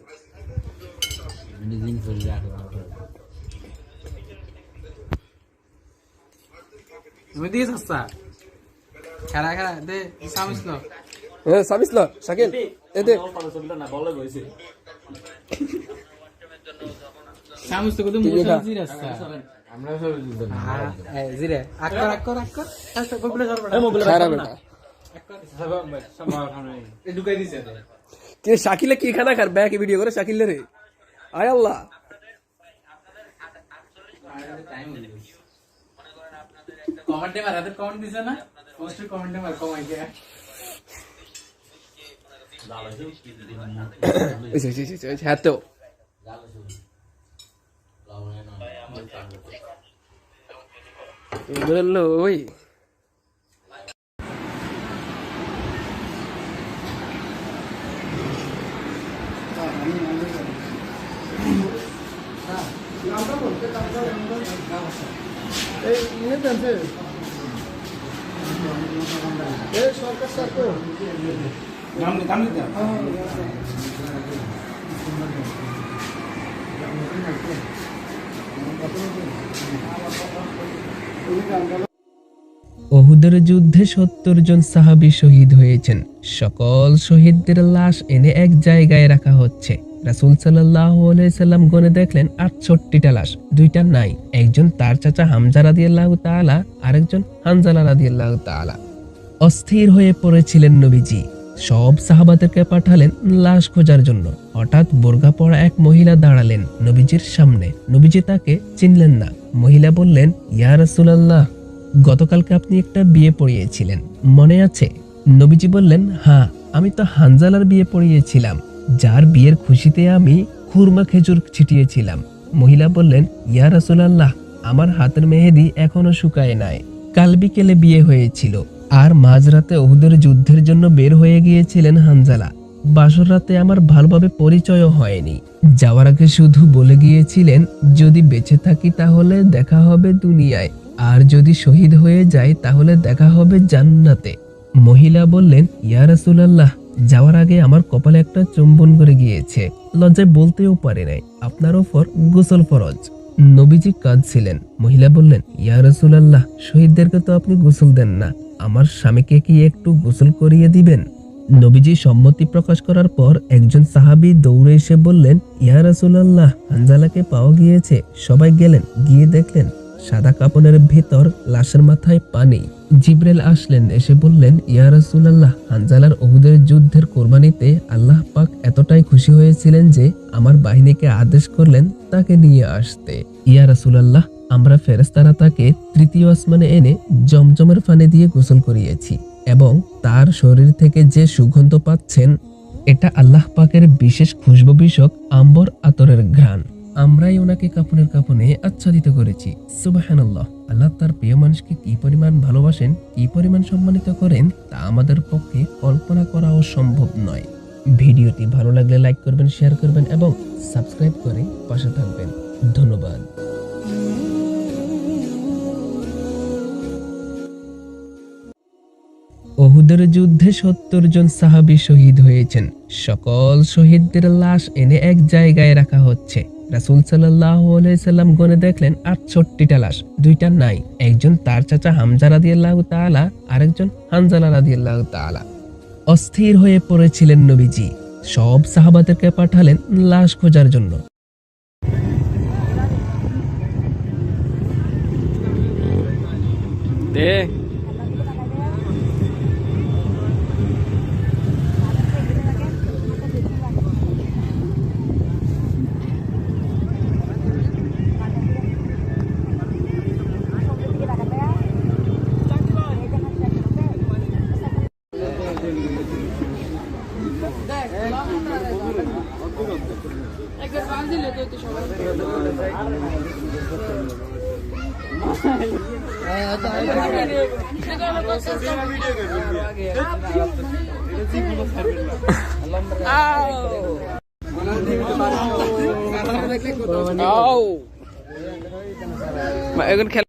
তুমি দিস আসছা খেলা খেলা দে সামিসল হ্যাঁ সামিসল শাকিল এ দে সামিস তো কত মুসা জিরা আসছা আমরা সব জিরা আকর আকর আকর আচ্ছা কবলে করব না মোবাইল বেটা এ ঢুকাই দিছে কি শাকিলে কি খানা খার ব্যাকে ভিডিও করে শাকিল রে আয় আল্লাহ কমেন্টে মারাতে কমেন্ট দিছে না হ্যাঁ তো বললো ওই ওহুদের যুদ্ধে ৭০ জন সাহাবী শহীদ হয়েছেন। সকল শহীদদের লাশ এনে এক জায়গায় রাখা হচ্ছে। রাসূল সাল্লাল্লাহু আলাইহি সাল্লাম গনে দেখলেন ৬৮টা লাশ, দুইটা নাই। একজন তার চাচা হামজা রাদিয়াল্লাহু তাআলা, আরেকজন হানজালা রাদিয়াল্লাহু তাআলা। অস্থির হয়ে পড়েছিলেন নবীজি। সব সাহাবাদেরকে পাঠালেন লাশ খোঁজার জন্য। হঠাৎ বোরকা পরা এক মহিলা দাঁড়ালেন নবীজির সামনে। নবীজি তাকে চিনলেন না। মহিলা বললেন, ইয়া রাসূলুল্লাহ, গতকালকে আপনি একটা বিয়ে পড়িয়েছিলেন, মনে আছে? নবীজি বললেন, হ্যাঁ, আমি তো হানজালার বিয়ে পড়িয়েছিলাম, যার বিয়ের খুশিতে আমি খুরমা খেজুর ছিটিয়েছিলাম। মহিলা বললেন, ইয়া রাসূলুল্লাহ, আমার হাতের মেহেদি এখনো শুকায় নাই। কাল বিকেলে বিয়ে হয়েছিল, আর মাঝরাতে উহুদের যুদ্ধের জন্য বের হয়ে গিয়েছিলেন হানজালা। বাসর রাতে আমার ভালোভাবে পরিচয়ও হয়নি। যাওয়ার আগে শুধু বলে গিয়েছিলেন, যদি বেঁচে থাকি তাহলে দেখা হবে দুনিয়ায়, আর যদি শহীদ হয়ে যায় তাহলে দেখা হবে জান্নাতে। মহিলা বললেন, ইয়া রাসূলুল্লাহ, যাওয়ার আগে আমার কপালে একটা চুম্বন করে গিয়েছে, লজ্জায় বলতেও পারে নাই। আপনার ওপর গোসল ফরজ। নবীজি কাঁদছিলেন। মহিলা বললেন, ইয়া রাসূলুল্লাহ, শহীদদেরকে তো আপনি গোসল দেন না, আমার স্বামীকে কি একটু গোসল করিয়ে দিবেন? নবীজি সম্মতি প্রকাশ করার পর একজন সাহাবী দৌড়ে এসে বললেন, ইয়া রাসূলুল্লাহ, হানজালাকে পাওয়া গিয়েছে। সবাই গেলেন, গিয়ে দেখলেন সাদা কাপড়ের ভেতর লাশের মাথায় পানি। জিবরাইল আসলেন, এসে বললেন, ইয়া রাসূলুল্লাহ, হানজালার উহুদের যুদ্ধের কোরবানিতে আল্লাহ পাক এতটাই খুশি হয়েছিলেন যে আমার বাহিনীকে আদেশ করলেন তাকে নিয়ে আসতে। ইয়া রাসূলুল্লাহ, আমরা ফেরেশতারা তাকে তৃতীয় আসমানে এনে জমজমের পানি দিয়ে গোসল করিয়েছি, এবং তার শরীর থেকে যে সুগন্ধ পাচ্ছেন, এটা আল্লাহ পাকের বিশেষ খুশবু বিষয়ক আম্বর আতরের ঘ্রাণ। আমরাই ওনাকে কাফনের কাফনে আচ্ছাদিত করেছি। সুবহানাল্লাহ। আল্লাহ তার প্রিয় মানুষকে কি পরিমাণ ভালোবাসেন, কি পরিমাণ সম্মানিত করেন, তা আমাদের পক্ষে কল্পনা করাও সম্ভব নয়। ভিডিওটি ভালো লাগলে লাইক করবেন, শেয়ার করবেন এবং সাবস্ক্রাইব করে পাশে থাকবেন। ধন্যবাদ। ওহুদের যুদ্ধে ৭০ জন সাহাবী শহীদ হয়েছেন। সকল শহীদদের লাশ এনে এক জায়গায় রাখা হচ্ছে। রাসূল সাল্লাল্লাহু আলাইহি সাল্লাম গনে দেখলেন ৬৮টা লাশ, দুইটা নাই। একজন তার চাচা হামজা রাদিয়াল্লাহু তাআলা, আরেকজন হানজালা রাদিয়াল্লাহু তাআলা। অস্থির হয়ে পড়েছিলেন নবীজি। সব সাহাবাদেরকে পাঠালেন লাশ খোঁজার জন্য। এখন খেলা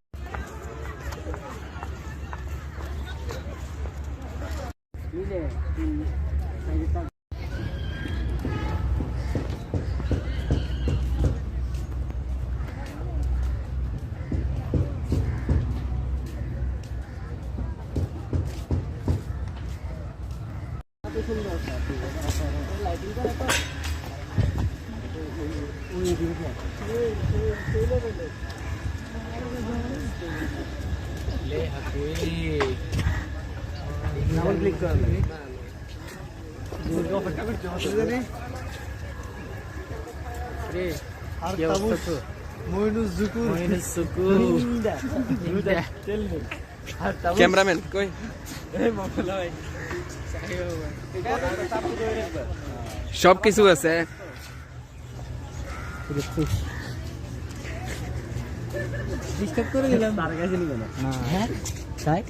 মইনুস জুকুর ক্যামেরাম্যান কই সব কিছু আছে ডিস্টার্ব করে দিলাম তার কাছে নিব না হ্যাঁ তাই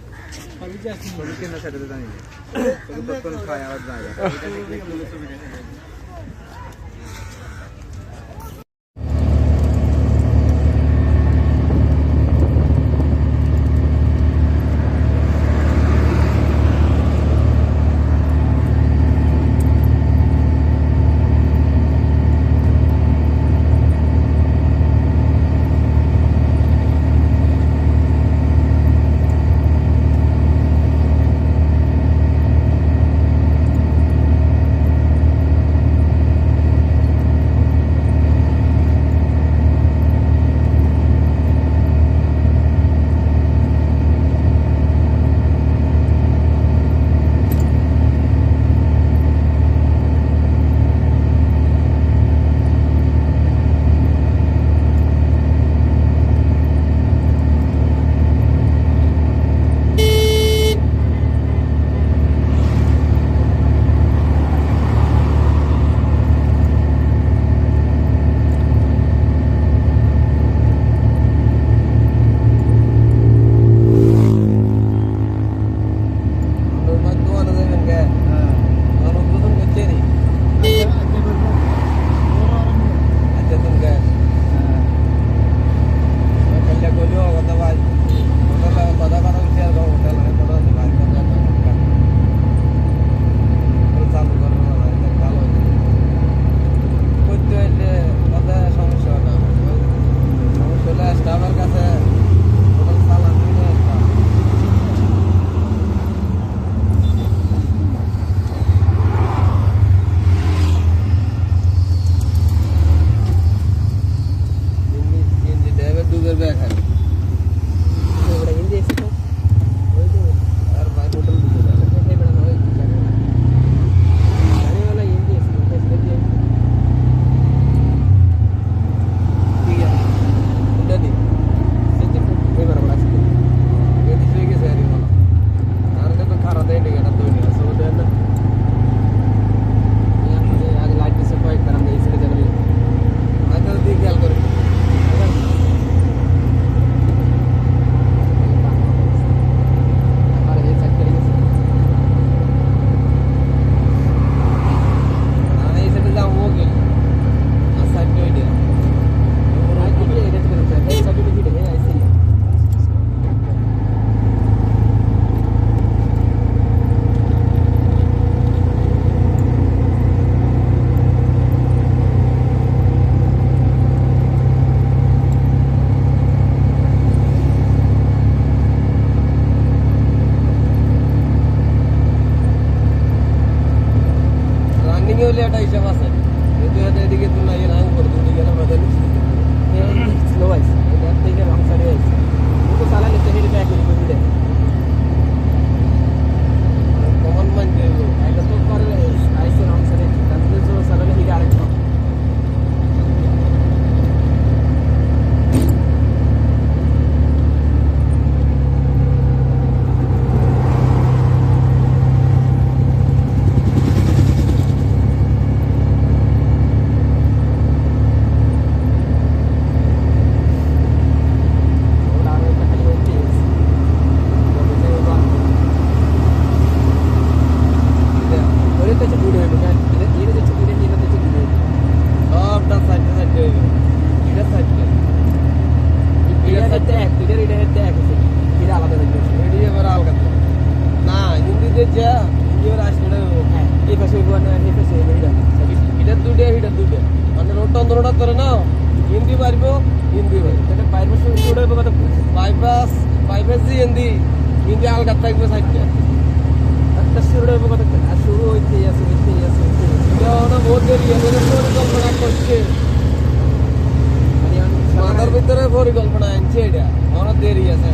পরিকল্পনা আনছে এটা অনেক দেরি আছে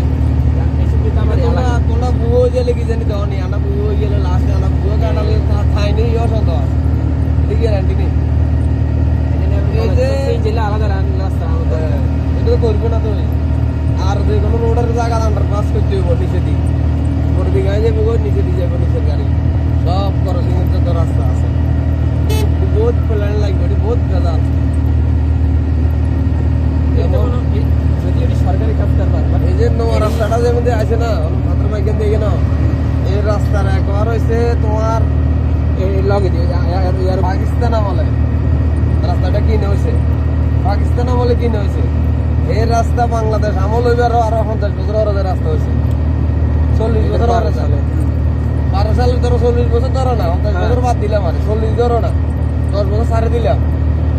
তোমরা বুয়ো গেলে কি জানি দেওয়া নেই আমরা বুয়ো গেলে লাস্টে আমরা বুয়ো কাটালে খাইনি ইয়ে সন্ত ঠিক গ্যারান্টি নেই আলাদা রাস্তা এটা তো করবে না তুমি আর যে কোনো রোডের জায়গা আন্ডারপাস করতে হইব নিচে দিক উপরের দিকে আই যাবো নিচে দিয়ে যাবো নিচের গাড়ি সব ক্রসিংয়ের যত রাস্তা আছে বহুত প্ল্যান লাগবে বহুত ভেজাল সরকারি কাজ করবার এই যে নয়া রাস্তাটা যে মধ্যে আছে না মাত্র বাইকেন দিয়ে না এই রাস্তার একবার হয়েছে তোমার এই লগে পাকিস্তান আমলে রাস্তাটা কিনে হয়েছে পাকিস্তান আমলে কিনে হয়েছে এই রাস্তা বাংলাদেশ আমল হইবে আরো 50 বছর ওরা রাস্তা হয়েছে 40 বছর ওরা চলে 12 সাল ধরো 40 বছর ধরো না 50 বছর বাদ দিলাম আর 40 ধরো না 10 বছর ছাড়ে দিলাম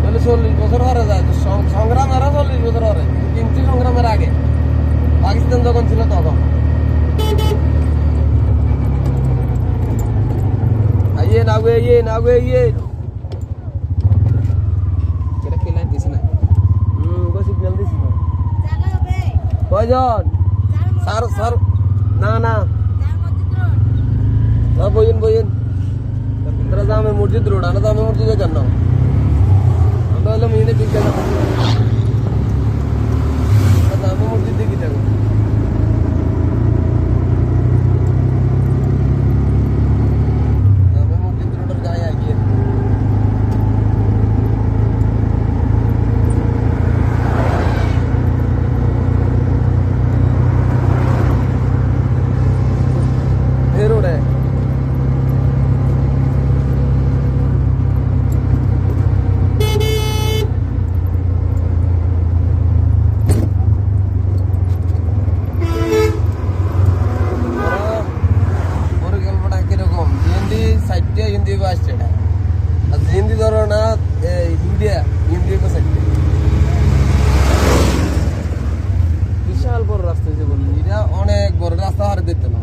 তাহলে 40 বছর হরে যায় সংগ্রাম আরো 40 বছর হরে কিন্তু সংগ্রামের আগে পাকিস্তান যখন ছিল তখন আইয়ে না এটা কেলান দিছ না গো সিগন্যাল দিছ না কয়জন স্যার না না বইন তোরা জামে মসজিদ রোড আনা জামে মসজিদে কেন আমরা হলো মেনে বিজ্ঞান জামে মসজিদ দেখি থাকো জামে মসজিদ রোডের গায়ে আগিয়ে रोड है हिंदी को আসছে হিন্দি ধরো না হিন্দি को সাইড বিশাল বড় রাস্তা যে বললি এটা অনেক বড় রাস্তা হারে দিতে না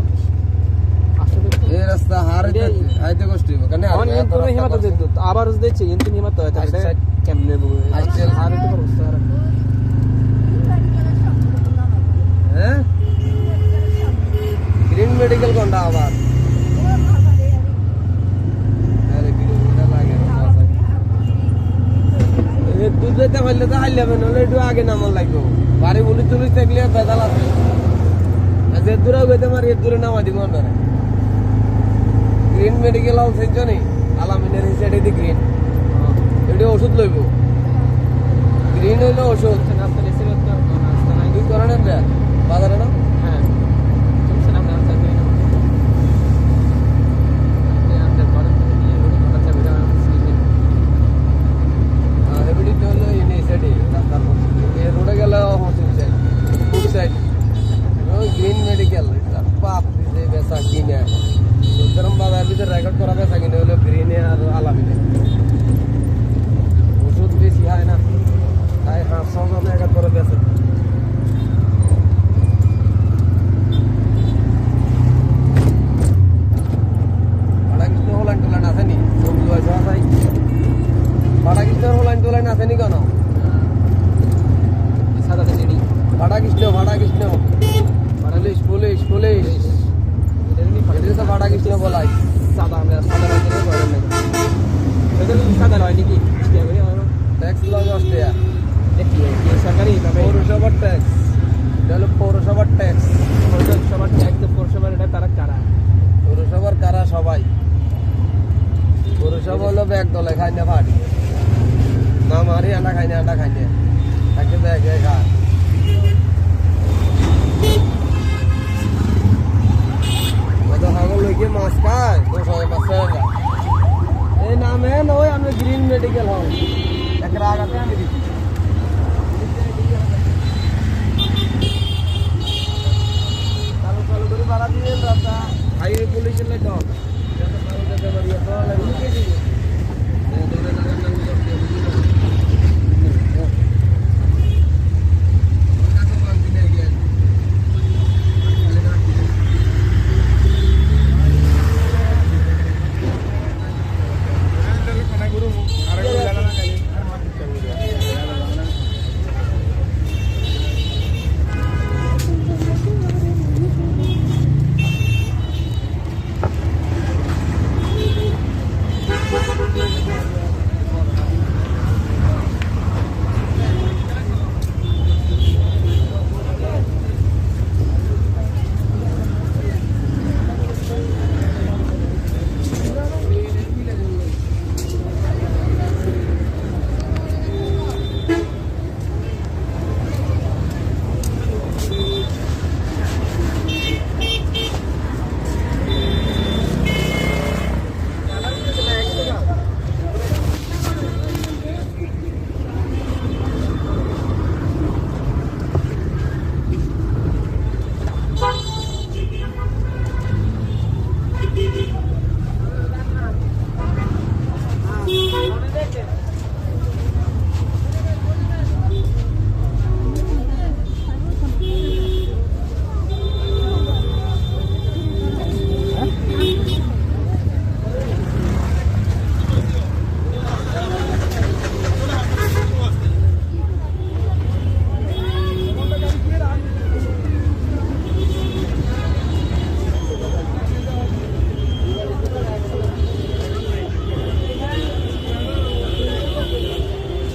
এই রাস্তা হারে আইতে কষ্ট হইব কেন হিমাত দিত আবার দিচ্ছে কিন্তু হিমাত হয় তাহলে কেমনে আজকে হারে তো অবস্থা হ্যাঁ গ্রিন মেডিকেল কোনটা আবার দুধ যেতে পারলে তো হাইলে হবে নাহলে একটু আগে নামান লাগবে বাড়ি পুলিশ টুলিশ থাকলে বেদাল আছে যে দূরে গেতে মারি এর দূরে নামা দিব না গ্রিন মেডিকেল হাউস হয়েছে নি আলামিনের হিসেবে দি গ্রিন এটি ওষুধ লইব গ্রিন হইলে ওষুধ কি করেন বাজারে না হ্যাঁ रोड गेला ग्रीन मेडिकल बाप बेसा किने सुतरम बाजार ভিতরে রেকর্ড করা বেসা কিনে হলো গ্রিনে আর আলামিনে ওষুধ বেশি হয় না তাই 500 টাকা রেকর্ড করে বেসা বড় কিছু হলান টলান আছে নি সবজি আছে ভাই বড় কিছু হলান টলান আছে নি কেন সাদা দেনি ভাড়া কৃষ্ণ পুলিশ এটা তো ভাড়া কৃষ্ণ বলাই সাদা আমরা সাদা রাখতে পারেন না এটা তো সাদা নয় নাকি ট্যাক্স লাগে অস্ট্রিয়া দেখি সরকারি পৌরসভার ট্যাক্স এটা পৌরসভার ট্যাক্স পৌরসভার এটা তারা পৌরসভার কারা সবাই পৌরসভা হলো ব্যাগ দলে খাই না ভাড়ি না মারি আন্ডা খাই না তাকে দেখে খা মাছ খায় এই নামে নয় আমি গ্রিন মেডিকেল হাউস একটা আগাতে আমি দিচ্ছি চালু করে ভাড়া দিয়ে রাস্তা হাইওয়ে পুলিশের light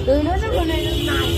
Dulu mana nak?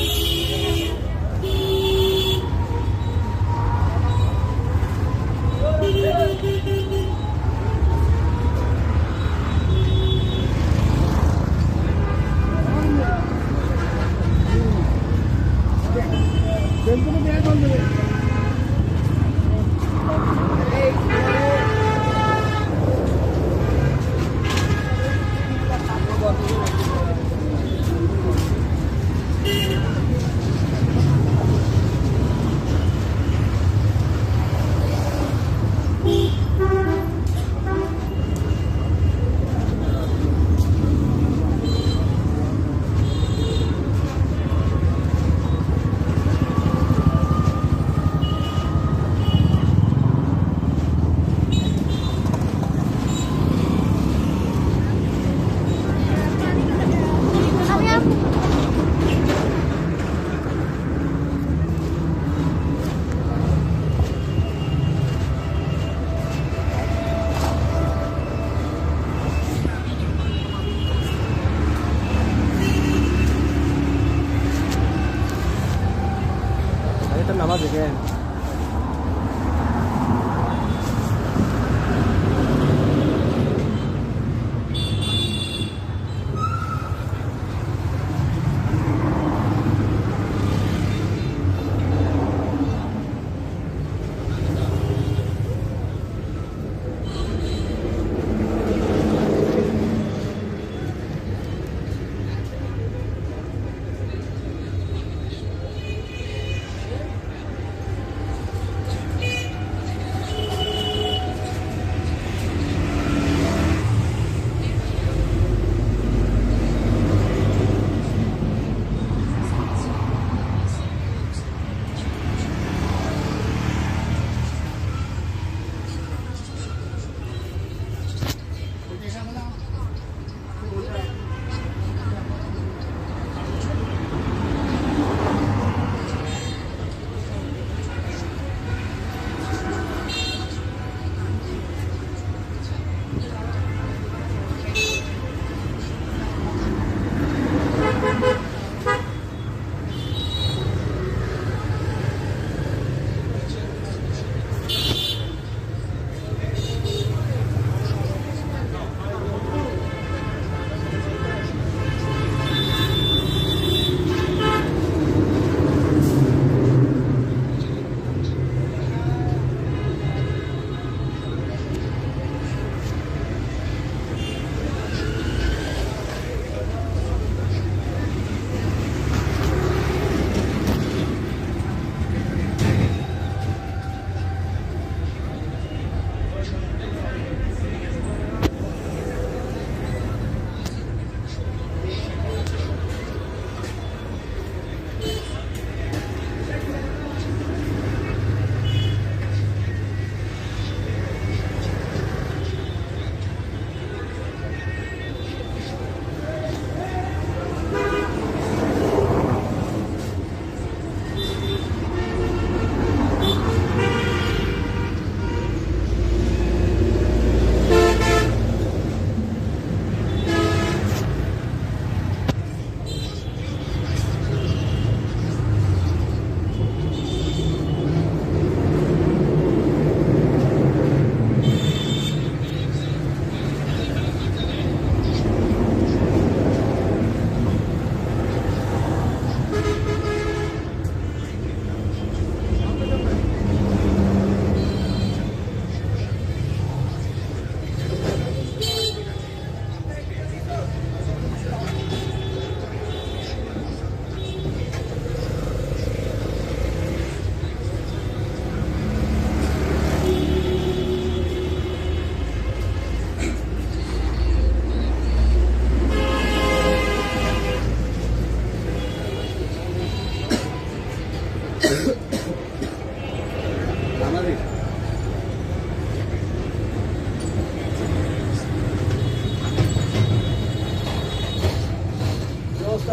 Itu nama juga.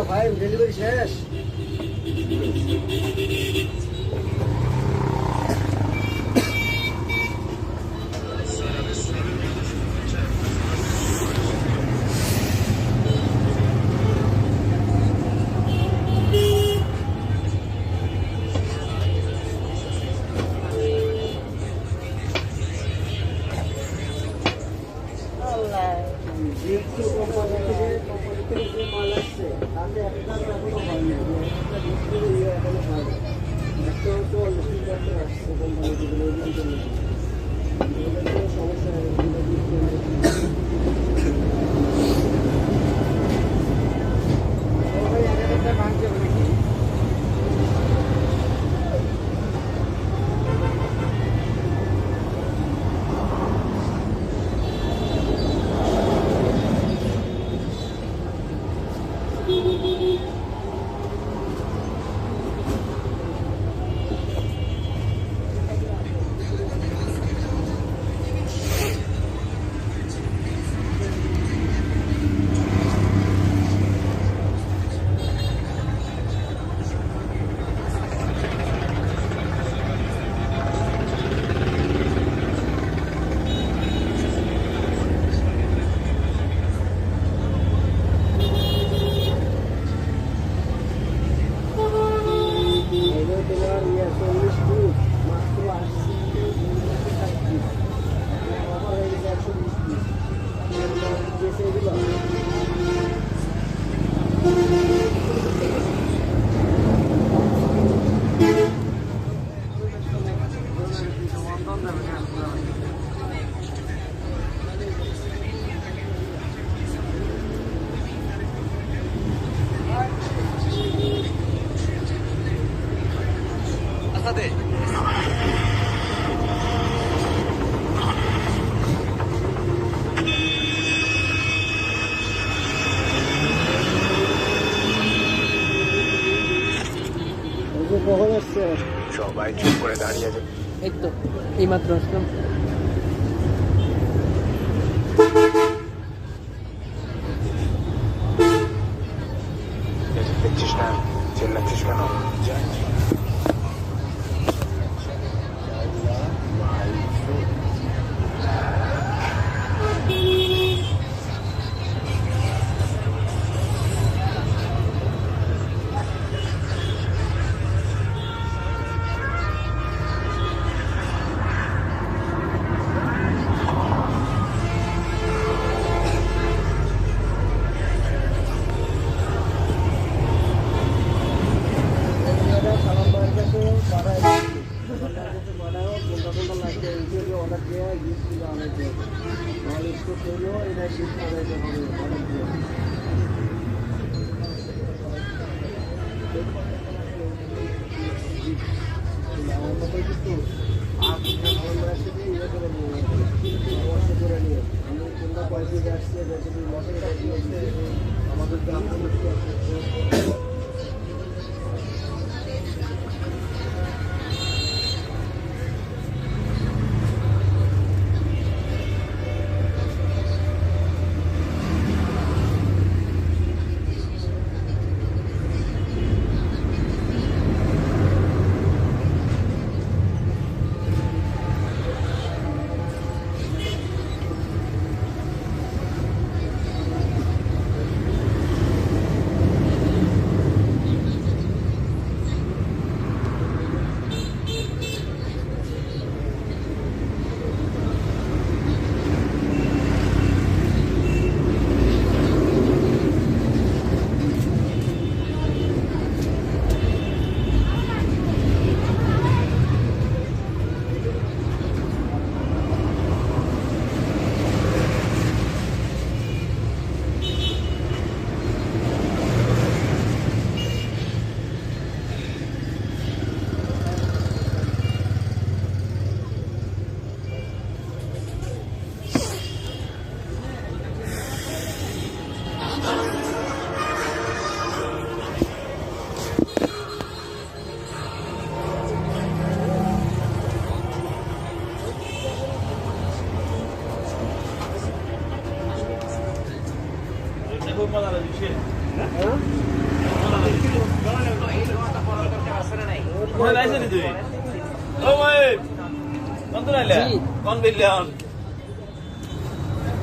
ভাই ডেলিভারি শেষ। এই তো এই মাত্র আসলাম। দেখছিস না, চেল্লাচ্ছিস কেন?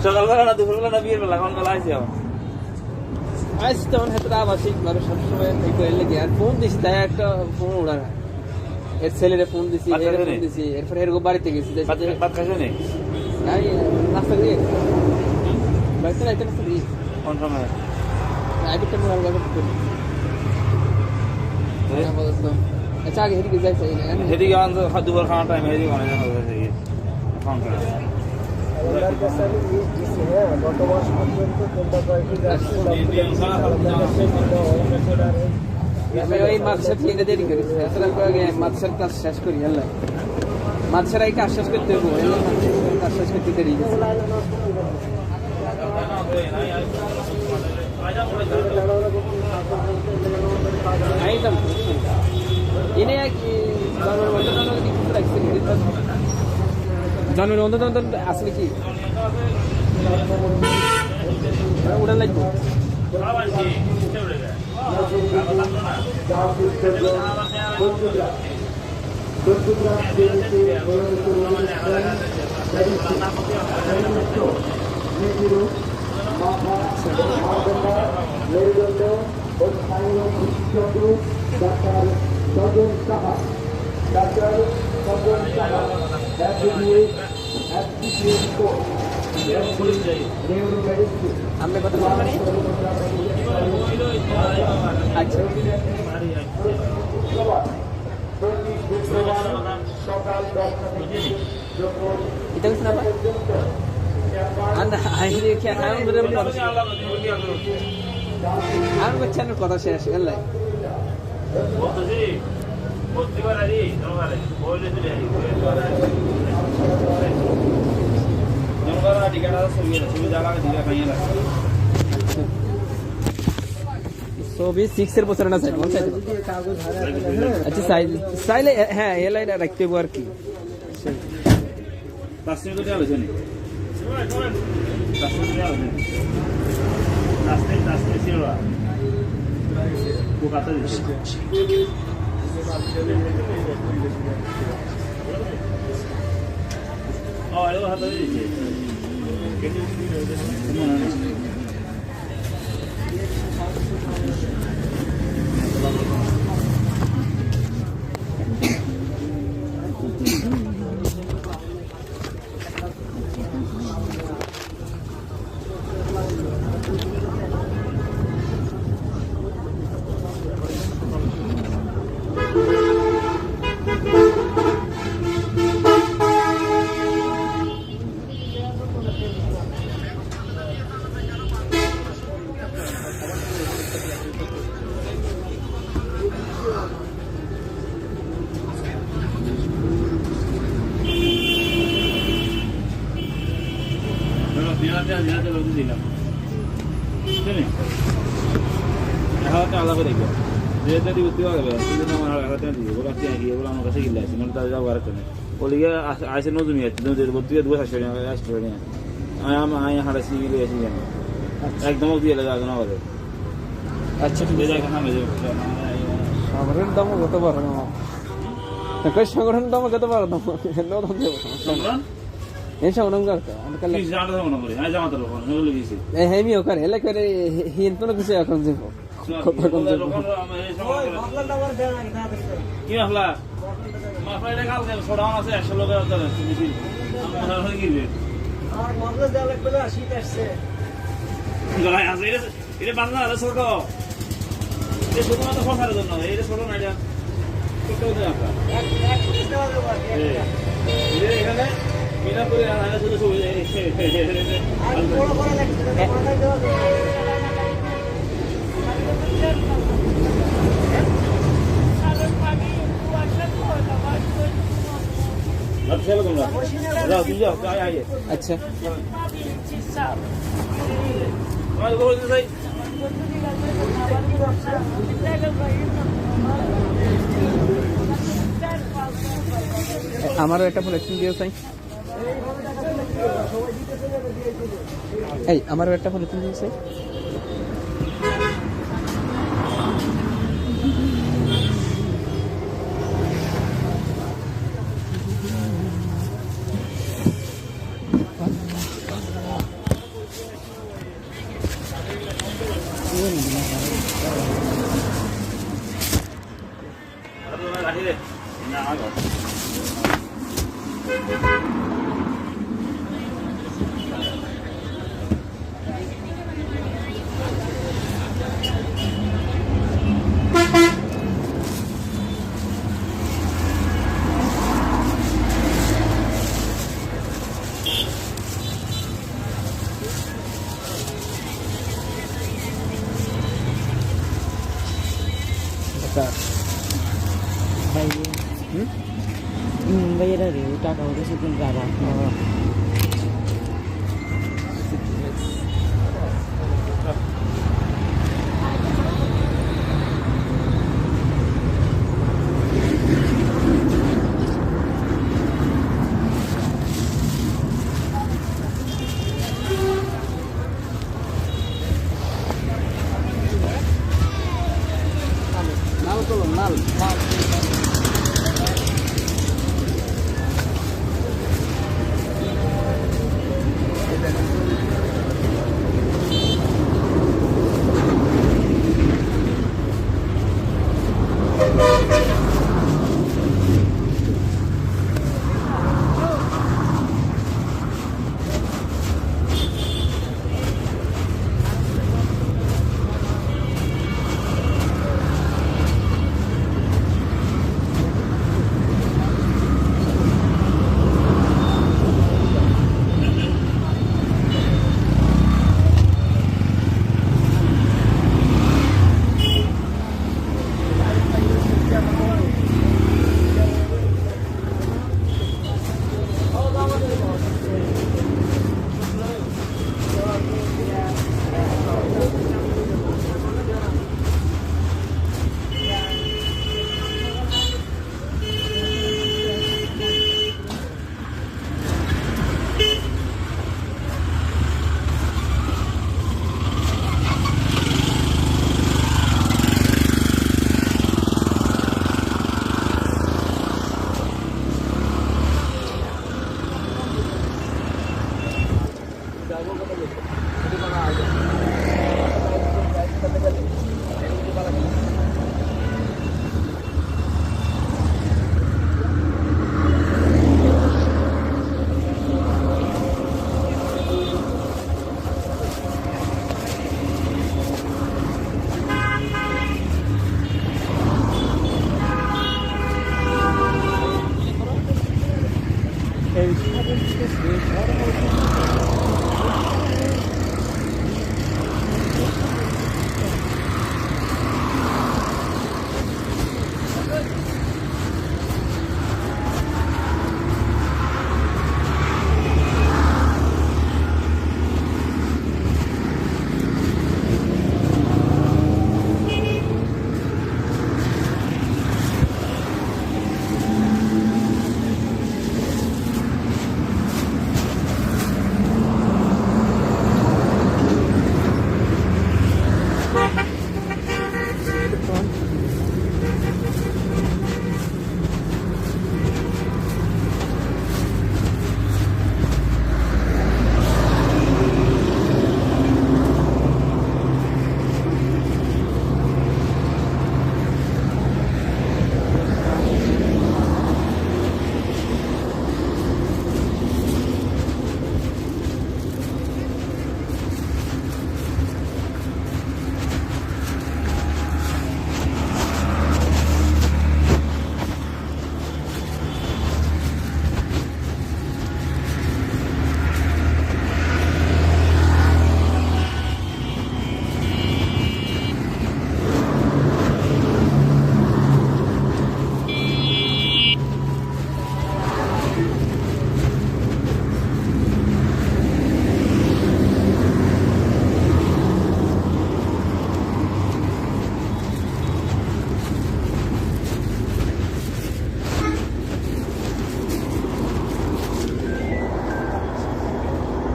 সকালবেলা না দুপুরবেলা না বিয়ের বেলা কোন বেলা আইসি আজ তখন হাতে আবাসিক মানুষ সবসময় এই করে লেগে আর ফোন দিছি তাই একটা ফোন ওড়া না এর ছেলেরে ফোন দিছি এর ফোন দিছি এরপর এর বাড়িতে গেছি ভাত খাইছো নি নাই রাস্তা দিয়ে বাড়িতে রাইতে রাস্তা দিয়ে কোন সময় আইবিটা মোবাইল ব্যবহার করি আচ্ছা আগে হেদিকে যাইছে সেদিকে আমাদের দুপুর খাওয়ার টাইম সেদিকে অনেক খাওয়ান করা ওই মাদ্রাসা থেকে দেরি করেছে আসলে মাদ্রাসার কাজ শেষ করি আল্লাহ মাদ্রাসার এই কাজ শেষ করতে হবো কাজ শেষ করতে দেরি আইতাম এনে জন্মের অন্তত আসলে কি উড়ান লাগবো আমরা কত মানে আচ্ছা এটা কিছু না আমি বলছি আমার কথা শেষ এলাই ছবি 6 এর বছর না চাই আচ্ছা চাইলে হ্যাঁ এলাই রাখতে আর কি আলাদা করে দেখবো যেটা দিব তুই আগে আমার হাতে দিবি বলা তুই আগে বলা আমার কাছে গিয়ে আসি মানে তার যাবো আর একটা ওলিগে আইসে নতুন তুই দুই আসবে না আমি হারাসি গিয়ে আসি জানি একদম দিয়ে লাগে না আমাদের আচ্ছা ঠিক আছে সংগঠনের দাম কত বড় কই সংগঠনের দাম কত বড় দাম দাম দেব এই সংগঠন করতে কি জানা দাও না করে আই জামাত লোক হলো গেছি এই হেমি ওখানে এলা করে হিন তো কিছু এখন যে কত কম যে ওই মাফলার দাবার দেন আগে না দেখতে কি মাফলা মাফলা কাল দেন ছড়ানো আছে 100 লোকের আদর বেশি আমরা হয়ে গিয়ে আর মাফলা দেওয়া লাগবে না শীত আসছে গলায় আছে এটা বাংলা আর ছোট এই ছোট না তো ফসার জন্য এটা ছোট না এটা ছোট দেন আপনারা এক পিস দেওয়া যাবে এই এখানে মিনা করে আনা শুধু শুধু আর বড় বড় লাগছে বড় দেওয়া যাবে আচ্ছা আমারও একটা পলিথিন দিও চাই এই আমারও একটা পলিথিন দিও চাই ভাইয়েরা রে টাকা উঠেছে কিন্তু দাদা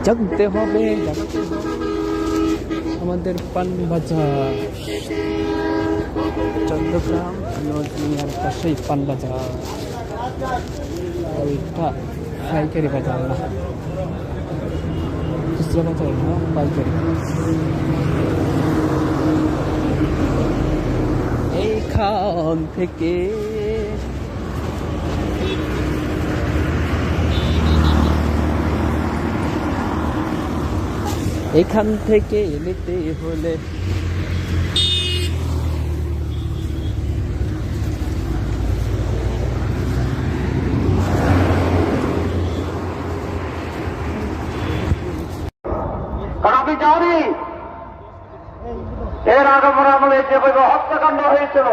জানতে হবে আমাদের পানবাজার চট্টগ্রাম নদীর পাশেই পানবাজার ওইটা পাইকারি বাজার না খুচরা বাজার না পাইকারি এইখান থেকে এখান থেকে নিতে হলে আমি জানি এর আগমন আমলে যেভাবে হত্যাকাণ্ড হয়েছিল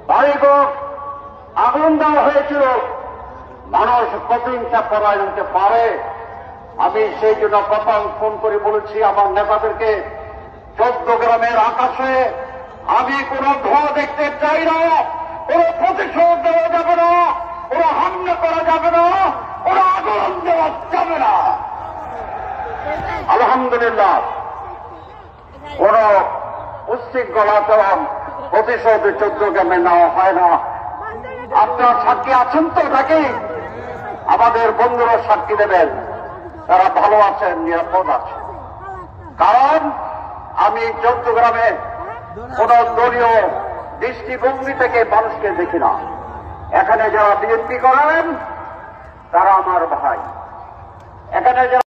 বাড়িঘর আগুন দেওয়া হয়েছিল, মানুষ প্রতিহিংসা পরায়ণ হতে পারে। আমি সেই জন্য প্রথম ফোন করে বলেছি আমার নেতাদেরকে, 14 গ্রামের আকাশে আমি কোন ধোঁয়া দেখতে চাই না, কোন প্রতিশোধ দেওয়া যাবে না, কোন হামলা করা যাবে না, কোন আগুন দেওয়া যাবে না। আলহামদুলিল্লাহ কোন উচ্ছৃঙ্খল আচরণ প্রতিশোধ 14 গ্রামে নেওয়া হয় না। আপনার সাক্ষী আছেন তো নাকি? আমাদের বন্ধুরা সাক্ষী দেবেন, তারা ভালো আছেন, নিরাপদ আছেন। কারণ আমি 14 গ্রামে কোন দলীয় দৃষ্টিভঙ্গি থেকে মানুষকে দেখি না। এখানে যারা বিএনপি করেন তারা আমার ভাই, এখানে যারা